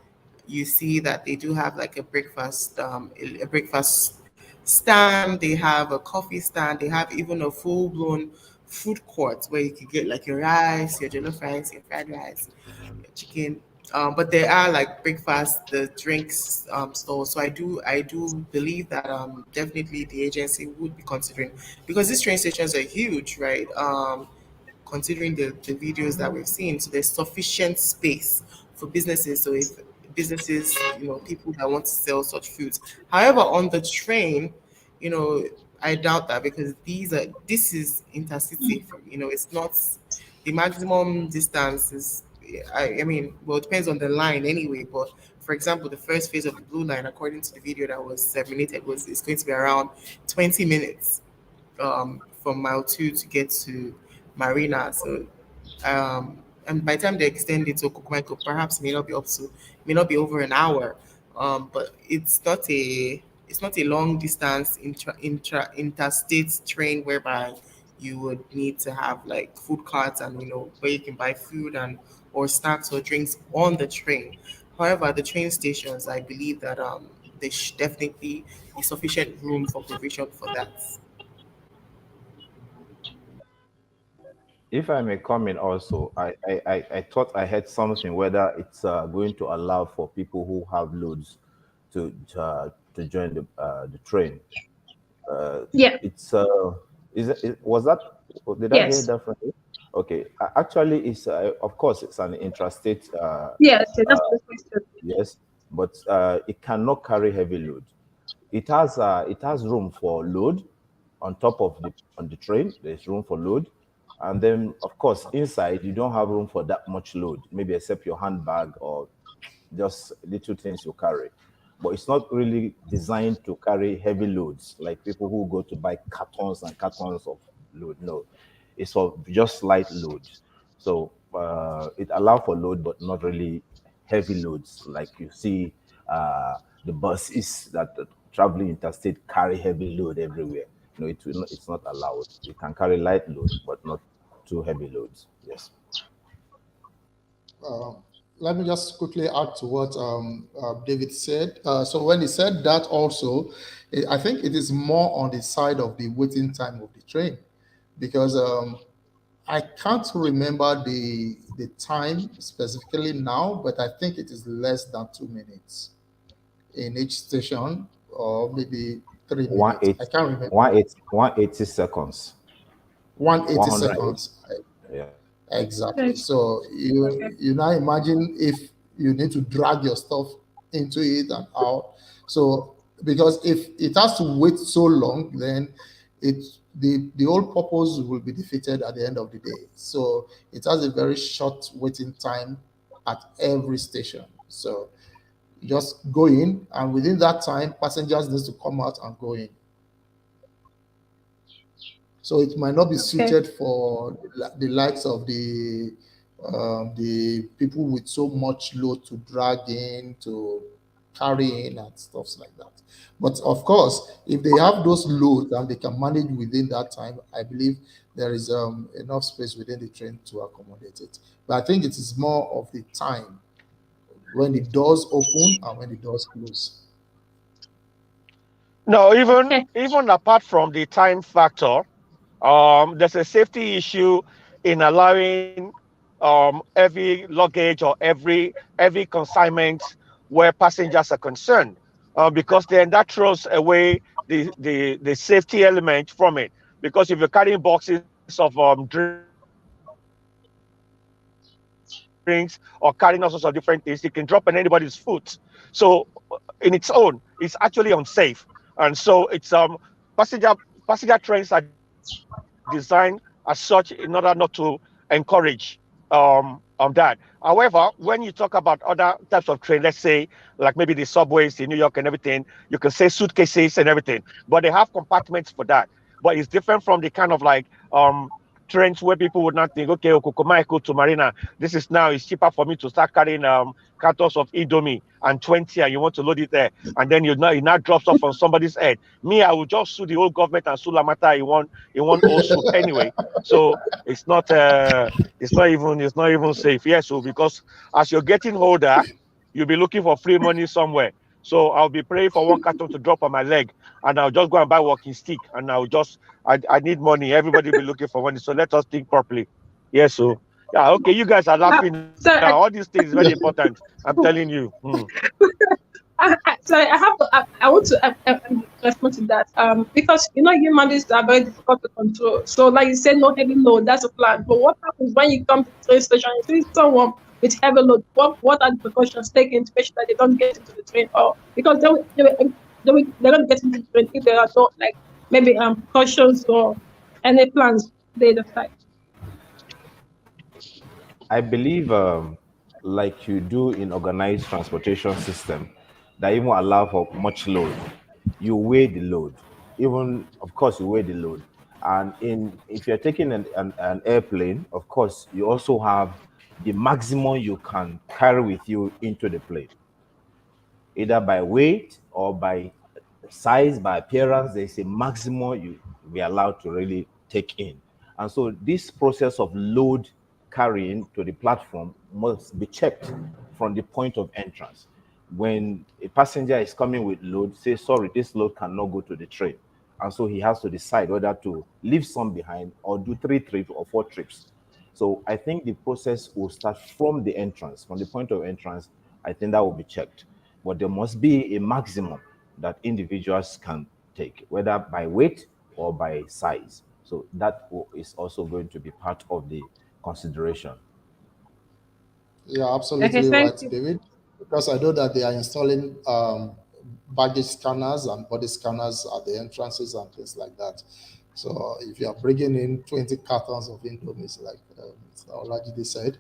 you see that they do have like a breakfast stand. They have a coffee stand. They have even a full blown food court where you can get like your rice, your jollof rice, your fried rice, your chicken. But there are like breakfast, the drinks stores. So I do believe that definitely the agency would be considering, because these train stations are huge, right? Considering the videos that we've seen, so there's sufficient space for businesses. So if businesses, people that want to sell such foods. However, on the train, I doubt that, because this is intercity. It's not the maximum distance is. I mean, well, it depends on the line anyway. But for example, the first phase of the Blue Line, according to the video that was disseminated, it's going to be around 20 minutes from mile 2 to get to Marina. So, and by the time they extend it to Kukumaiko, perhaps may not be over an hour. But it's not it's not a long distance interstate train whereby you would need to have like food carts and where you can buy food and or snacks or drinks on the train. However, the train stations, I believe that there should definitely be sufficient room for provision for that. If I may comment also, I thought I heard something whether it's going to allow for people who have loads to join the train. Yeah. It's was that, did I hear Yes. that from you? Okay, actually, it's of course it's an intrastate. Yes. That's the question. Yes, but it cannot carry heavy load. It has room for load on top of the train. There's room for load, and then of course inside you don't have room for that much load, maybe except your handbag or just little things you carry. But it's not really designed to carry heavy loads like people who go to buy cartons and cartons of load. No, it's for just light loads. So it allows for load, but not really heavy loads like you see the buses that traveling interstate carry heavy load everywhere. No, it will not, it's not allowed. It can carry light load, but not too heavy loads. Yes. Let me just quickly add to what David said. So when he said that also, I think it is more on the side of the waiting time of the train, because I can't remember the time specifically now, but I think it is less than 2 minutes in each station, or maybe 3 minutes. I can't remember. 180 seconds. 180 seconds. Yeah. Exactly. So you now imagine if you need to drag your stuff into it and out. So because if it has to wait so long, then the whole purpose will be defeated at the end of the day. So it has a very short waiting time at every station. So you just go in, and within that time, passengers need to come out and go in. So it might not be suited for the likes of the people with so much load to drag in, to carry in, and stuff like that. But of course, if they have those loads and they can manage within that time, I believe there is enough space within the train to accommodate it. But I think it is more of the time when the doors open and when the doors close. No, even apart from the time factor, there's a safety issue in allowing every luggage or every consignment where passengers are concerned, because then that throws away the safety element from it. Because if you're carrying boxes of drinks or carrying all sorts of different things, it can drop on anybody's foot. So in its own, it's actually unsafe. And so it's passenger trains are designed as such in order not to encourage that. However, when you talk about other types of train, let's say like maybe the subways in New York and everything, you can say suitcases and everything, but they have compartments for that. But it's different from the kind of like trains where people would not think, okay, Okokomaiko to Marina, this is now, it's cheaper for me to start carrying cartons of Indomie and 20, and you want to load it there, and then it now drops off on somebody's head. Me, I would just sue the whole government and sue Lamata in one whole suit anyway. So it's not even safe. Yes, so because as you're getting older, you'll be looking for free money somewhere. So I'll be praying for one carton to drop on my leg, and I'll just go and buy walking stick, and I need money. Everybody will be looking for money. So let us think properly. Yes, so yeah, okay, you guys are laughing. Now, all these things is very important. I'm telling you. So I want to respond to that. Because humans are very difficult to control. So like you said, no heavy load, that's a plan. But what happens when you come to the train station and see someone with heavy load? What are the precautions taken to make sure that they don't get into the train, or because they're not getting into the train if there are no like maybe precautions or any plans they decide? I believe, like you do in organized transportation system, that even allow for much load, you weigh the load. Even, of course, you weigh the load. And if you're taking an airplane, of course, you also have the maximum you can carry with you into the plane, either by weight or by size, by appearance, there's a maximum you be allowed to really take in. And so this process of load carrying to the platform must be checked from the point of entrance. When a passenger is coming with load, say, sorry, this load cannot go to the train. And so he has to decide whether to leave some behind or do 3 trips or 4 trips. So I think the process will start from the entrance, from the point of entrance. I think that will be checked. But there must be a maximum that individuals can take, whether by weight or by size. So that is also going to be part of the consideration. Yeah, absolutely Okay, right, thank you. David. Because I know that they are installing baggage scanners and body scanners at the entrances and things like that. So if you are bringing in 20 cartons of Indomies, like Olajide said,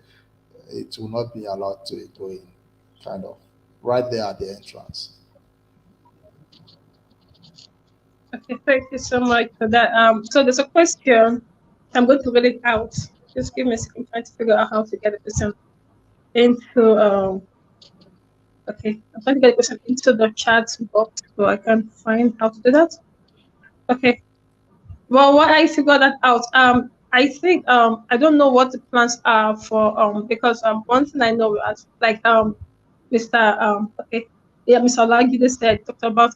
it will not be allowed to go in, kind of, right there at the entrance. Okay, thank you so much for that. So there's a question. I'm going to read it out. Just give me a second, trying to figure out how to get the question into okay, I'm trying to get the question into the chat box so I can find how to do that. Okay. Well, what I figured that out. I think I don't know what the plans are for because one thing I know is like Mr. Okay, yeah, Mr. Olagide said talked about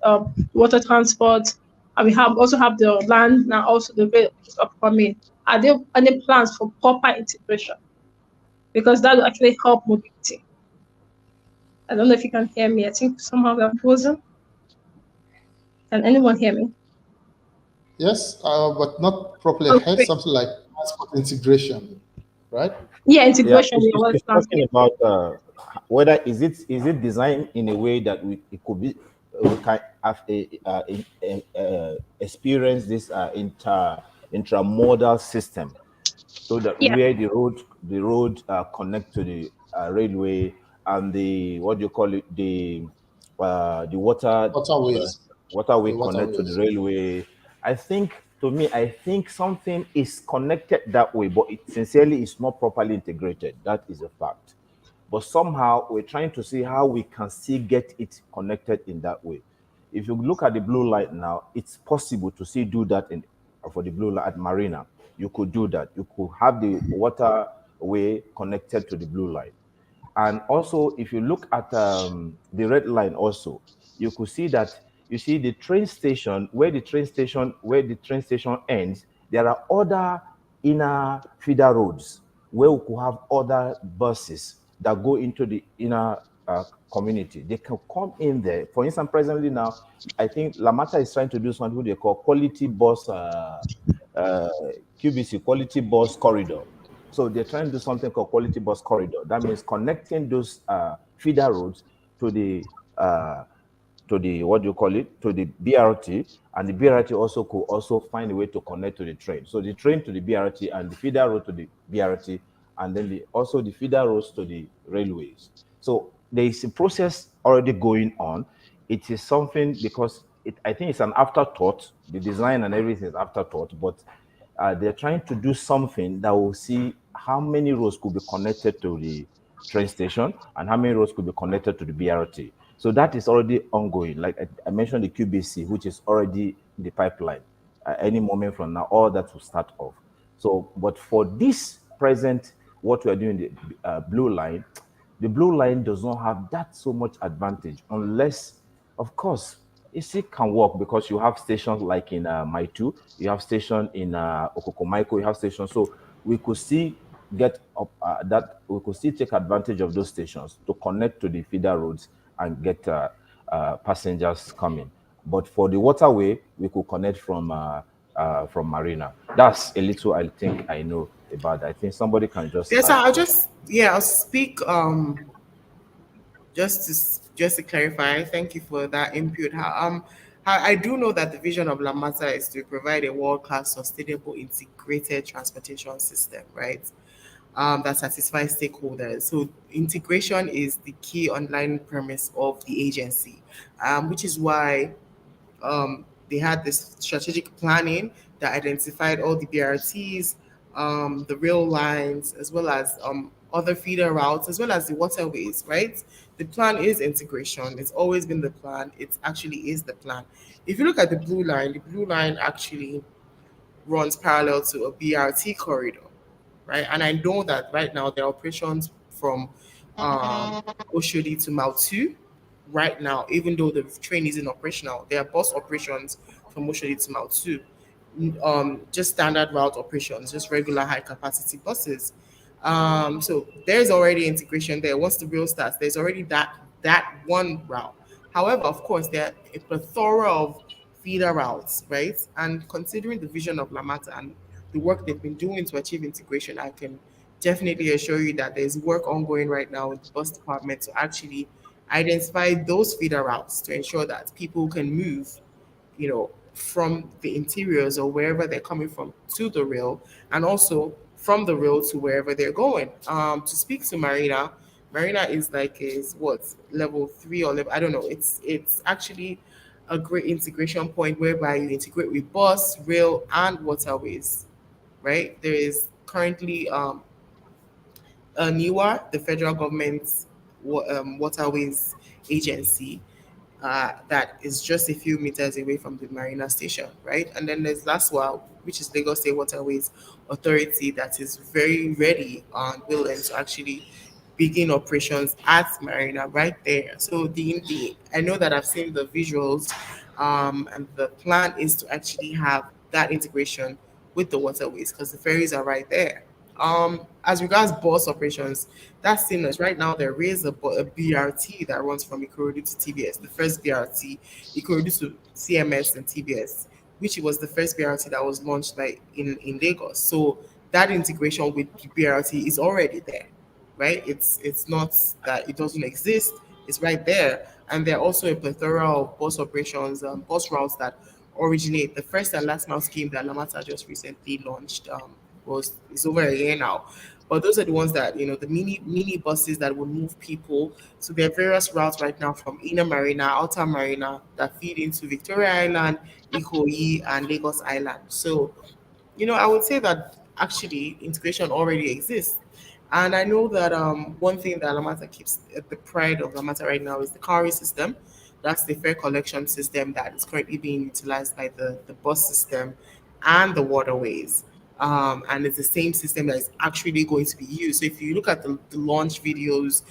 water transport, and we also have the land now, also the rail is upcoming. Are there any plans for proper integration? Because that will actually help mobility. I don't know if you can hear me. I think somehow we are frozen. Can anyone hear me? Yes, but not properly ahead, Okay. something like transport integration, right? Yeah, integration. Yeah, Yeah, it's talking about whether is it designed in a way that it could be we can have experience this intramodal system, so that yeah, where the road connect to the railway, and the what do you call it, the Waterways. waterway The connect to the waterways. railway. I think, to me, I think something is connected that way, but it sincerely is not properly integrated. That is a fact. But somehow we're trying to see how we can still get it connected in that way. If you look at the blue light now, it's possible to still do that for the blue light at Marina. You could do that. You could have the waterway connected to the blue line. And also, if you look at the red line also, you could see that, you see the train station, where the train station ends, there are other inner feeder roads where we could have other buses that go into the inner community. They can come in there. For instance, presently now, I think Lamata is trying to do something they call quality bus, QBC, quality bus corridor. So they're trying to do something called quality bus corridor. That means connecting those feeder roads to the what do you call it, to the BRT, and the BRT also could also find a way to connect to the train. So the train to the BRT and the feeder road to the BRT, and then also the feeder roads to the railways. So there is a process already going on. It is something, because I think it's an afterthought. The design and everything is afterthought, but they're trying to do something that will see how many roads could be connected to the train station and how many roads could be connected to the BRT. So that is already ongoing. Like I mentioned, the QBC, which is already in the pipeline. Any moment from now, all that will start off. So, but for this present, what we are doing, the blue line, the blue line does not have that so much advantage, unless, of course, it still can work, because you have stations like in Maitu, you have station in Okokomaiko, you have stations. So we could see get up that we could still take advantage of those stations to connect to the feeder roads and get passengers coming. But for the waterway, we could connect from Marina. That's a little I think I know about that. I think somebody can just Yes, add. I'll speak just to clarify. Thank you for that input. How I do know that the vision of Lamata is to provide a world-class, sustainable, integrated transportation system, right? That satisfies stakeholders. So integration is the key underlying premise of the agency, which is why they had this strategic planning that identified all the BRTs, the rail lines, as well as other feeder routes, as well as the waterways, right? The plan is integration. It's always been the plan. It actually is the plan. If you look at the blue line actually runs parallel to a BRT corridor, right? And I know that right now there are operations from Oshodi to Mautu right now, even though the train isn't operational. There are bus operations from Oshodi to Mautu, just standard route operations, just regular high capacity buses. So there's already integration there. Once the rail starts, there's already that one route. However, of course, there are a plethora of feeder routes, right? And considering the vision of Lamata and the work they've been doing to achieve integration, I can definitely assure you that there's work ongoing right now with the bus department to actually identify those feeder routes to ensure that people can move, from the interiors or wherever they're coming from to the rail, and also from the rail to wherever they're going. To speak to Marina is like is what level 3 or level, I don't know. It's actually a great integration point whereby you integrate with bus, rail, and waterways. Right? There is currently NIWA, the federal government's waterways agency, that is just a few meters away from the Marina station, right? And then there's LASWA, which is Lagos State Waterways Authority, that is very ready and willing to actually begin operations at Marina right there. So I know that I've seen the visuals, and the plan is to actually have that integration with the waterways because the ferries are right there. As regards bus operations, that's seamless. Right now, there is a BRT that runs from Ikorodu to TBS, the first BRT, Ikorodu to CMS and TBS, which was the first BRT that was launched in Lagos. So that integration with the BRT is already there, right? It's not that it doesn't exist. It's right there. And there are also a plethora of bus operations, bus routes that originate. The first and last mile scheme that Lamata just recently launched is over a year now. But those are the ones that, the mini buses that will move people. So there are various routes right now from Inner Marina, Outer Marina that feed into Victoria Island, Ikoyi, and Lagos Island. So, I would say that actually integration already exists. And I know that one thing that Lamata keeps at the pride of Lamata right now is the CARI system. That's the fare collection system that is currently being utilized by the bus system and the waterways. And it's the same system that is actually going to be used. So if you look at the launch videos,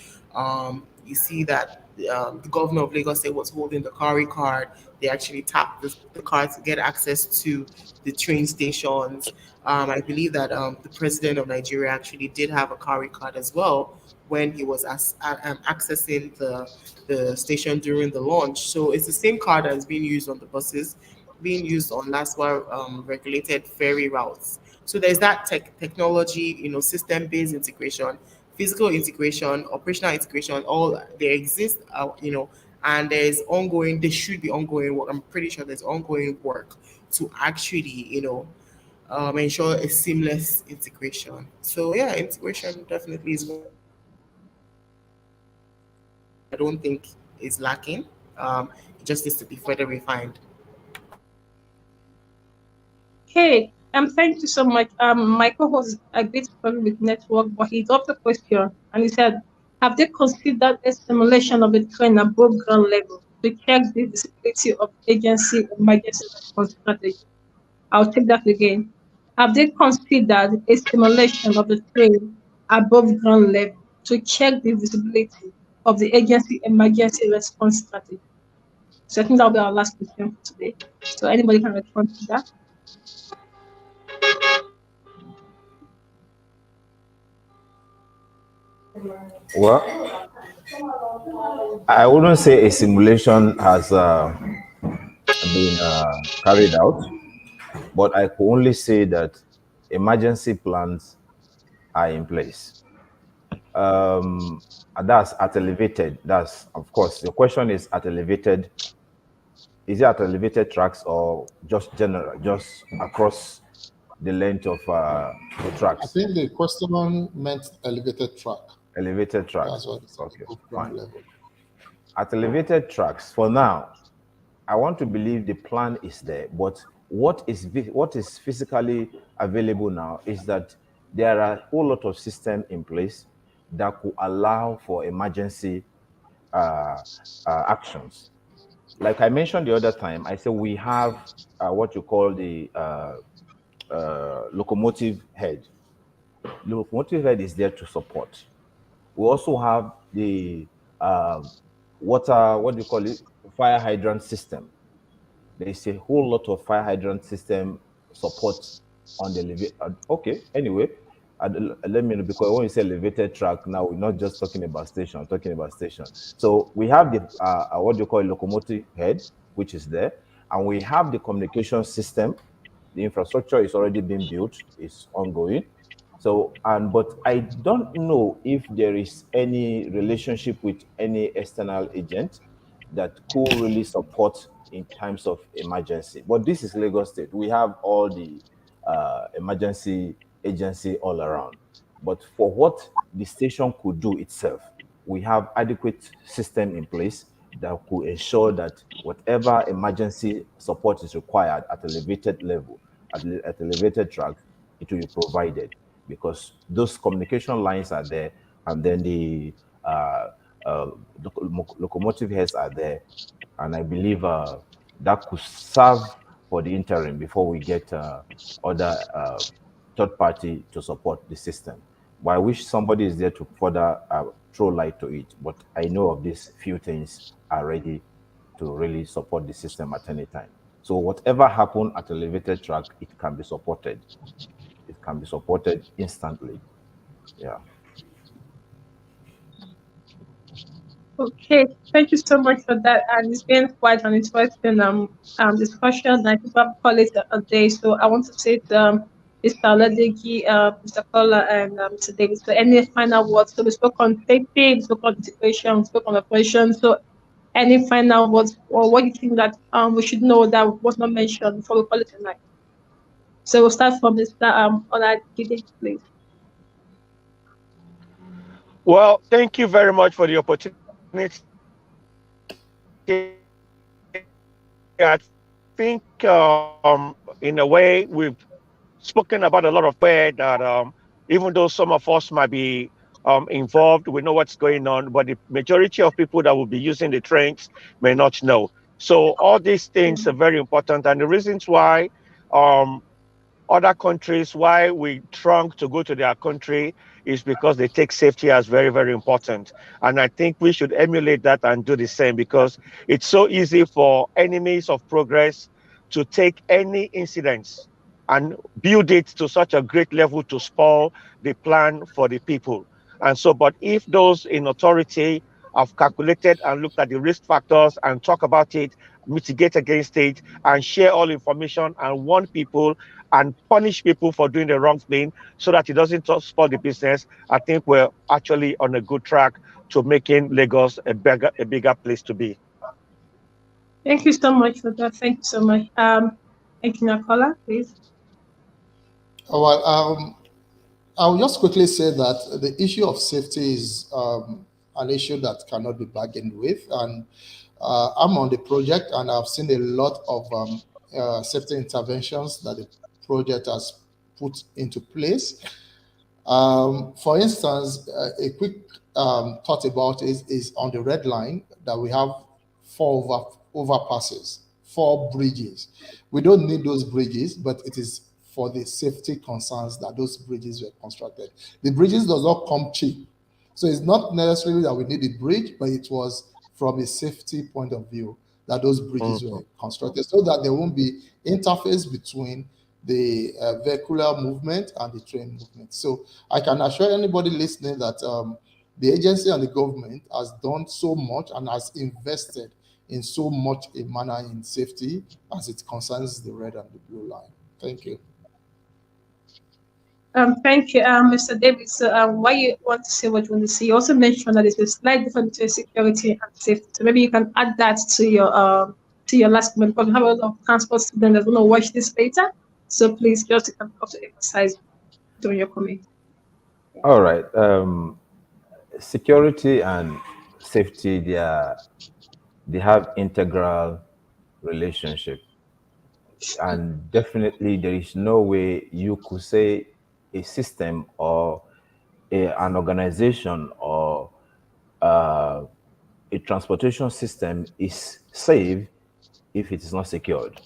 you see that the governor of Lagos State was holding the CARI card. They actually tapped the card to get access to the train stations. I believe that the president of Nigeria actually did have a CARI card as well when he was accessing the station during the launch. So it's the same card that is being used on the buses, being used on LASWA regulated ferry routes. So there's that technology, system-based integration, physical integration, operational integration, all they exist, and there should be ongoing work. I'm pretty sure there's ongoing work to actually, ensure a seamless integration. So yeah, integration definitely is one I don't think is lacking. It just needs to be further refined. Okay, thank you so much. My co-host agreed to problem with network, but he dropped a question and he said, have they considered a simulation of the train above ground level to check the visibility of agency emergency response strategy? I'll take that again. Have they considered a simulation of the train above ground level to check the visibility of the agency emergency response strategy? So I think that'll be our last question for today. So anybody can respond to that. Well, I wouldn't say a simulation has been carried out, but I could only say that emergency plans are in place. And that's at elevated. That's, of course, the question is at elevated. Is it at elevated tracks or just general, just across the length of the tracks? I think the question meant elevated track. Elevated tracks. That's what it's okay, fine. level. At elevated tracks, for now, I want to believe the plan is there, but what is physically available now is that there are a whole lot of systems in place that could allow for emergency actions. Like I mentioned the other time, I said we have what you call the locomotive head. The locomotive head is there to support. We also have the water, what do you call it, fire hydrant system. There is a whole lot of fire hydrant system support on the elevator. Okay, anyway, let me know, because when you say elevated track, now we're not just talking about station, we're talking about station. So we have the what do you call it, locomotive head, which is there, and we have the communication system. The infrastructure is already being built, it's ongoing. So, but I don't know if there is any relationship with any external agent that could really support in times of emergency. But this is Lagos State. We have all the emergency agency all around. But for what the station could do itself, we have adequate system in place that could ensure that whatever emergency support is required at elevated level, at elevated track, it will be provided, because those communication lines are there, and then the locomotive heads are there, and I believe that could serve for the interim before we get other third party to support the system. But I wish somebody is there to further throw light to it. But I know of these few things are ready to really support the system at any time. So whatever happened at elevated track, it can be supported. It can be supported instantly. Yeah. Okay, thank you so much for that. And it's been quite an interesting discussion. I think I'll call it a day. So I want to say to Mr. Oladeki, Mr. Kola, and Mr. Davis, so any final words? So we spoke on safety, we spoke on integration, we spoke on operations. So any final words, or what do you think that we should know that was not mentioned before we call it a night? So we'll start from Mr. Oladeki, please. Well, thank you very much for the opportunity. I think in a way we've spoken about a lot of ways that even though some of us might be involved, we know what's going on, but the majority of people that will be using the trains may not know. So all these things are very important, and the reasons why other countries, why we trunk to go to their country, is because they take safety as very, very important. And I think we should emulate that and do the same, because it's so easy for enemies of progress to take any incidents and build it to such a great level to spoil the plan for the people. And so, but if those in authority have calculated and looked at the risk factors and talk about it, mitigate against it, and share all information and warn people and punish people for doing the wrong thing so that it doesn't spoil the business, I think we're actually on a good track to making Lagos a bigger place to be. Thank you so much for that. Thank you so much. Engineer Kola, please. Oh, well, I'll just quickly say that the issue of safety is an issue that cannot be bargained with. And I'm on the project, and I've seen a lot of safety interventions that the project has put into place. For instance, a quick thought about it is on the red line that we have 4 overpasses, 4 bridges. We don't need those bridges, but it is for the safety concerns that those bridges were constructed. The bridges does not come cheap. So it's not necessarily that we need a bridge, but it was from a safety point of view that those bridges were constructed, so that there won't be interface between the vehicular movement and the train movement. So I can assure anybody listening that the agency and the government has done so much and has invested in so much a manner in safety as it concerns the red and the blue line. Thank you. Thank you, Mr. Davis. So, why you want to say what you want to say? You also mentioned that there's a slight difference between security and safety. So maybe you can add that to your last comment, because we have a lot of transport students that want to watch this later. So please just also emphasize during your comment. All right. Security and safety, they have integral relationship, and definitely there is no way you could say a system or an organization or a transportation system is safe if it is not secured.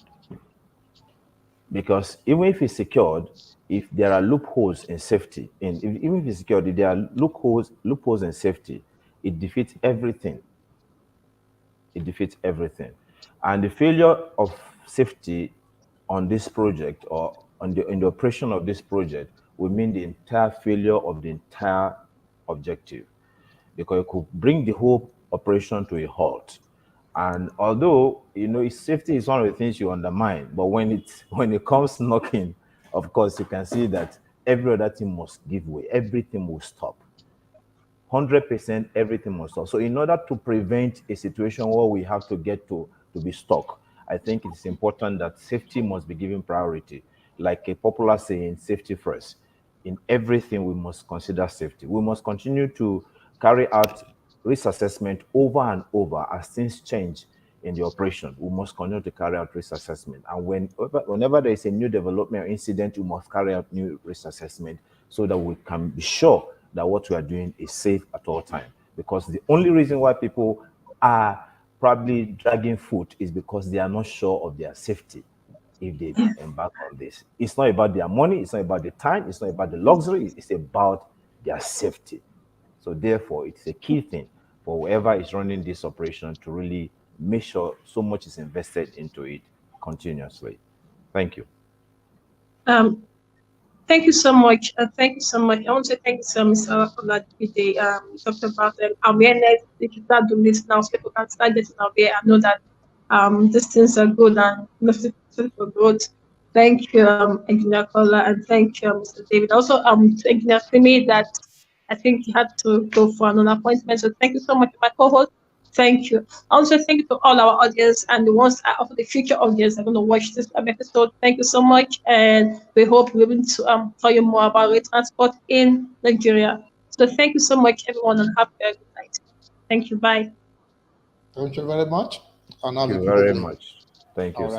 Because even if it's secured, if there are loopholes in safety, even if it's secured, if there are loopholes in safety, it defeats everything. It defeats everything. And the failure of safety on this project or in the operation of this project will mean the entire failure of the entire objective, because it could bring the whole operation to a halt. And although safety is one of the things you undermine, but when it comes knocking, of course you can see that every other thing must give way, everything will stop. 100% everything must stop. So in order to prevent a situation where we have to get to be stuck, I think it's important that safety must be given priority. Like a popular saying, safety first. In everything we must consider safety. We must continue to carry out risk assessment over and over as things change in the operation. We must continue to carry out risk assessment. And whenever there is a new development or incident, we must carry out new risk assessment so that we can be sure that what we are doing is safe at all times. Because the only reason why people are probably dragging foot is because they are not sure of their safety if they embark on this. It's not about their money, it's not about the time, it's not about the luxury, it's about their safety. So therefore, it's a key thing for whoever is running this operation to really make sure so much is invested into it continuously. Thank you. Thank you so much. Thank you so much. I want to thank Mr. Olajide. Talked about awareness. If you start doing this now, so people can start getting aware and know that these things are good and necessary for growth. Thank you, Engineer Kola, and thank you, Mr. David. Also, to Engineer Simi, that I think he had to go for another appointment. So thank you so much, my co-host. Thank you. Also, thank you to all our audience and the ones of the future audience are going to watch this episode. Thank you so much, and we hope we're able to tell you more about rail transport in Nigeria. So thank you so much, everyone, and have a good night. Thank you. Bye. Thank you very much. And Thank you very much. Thank you.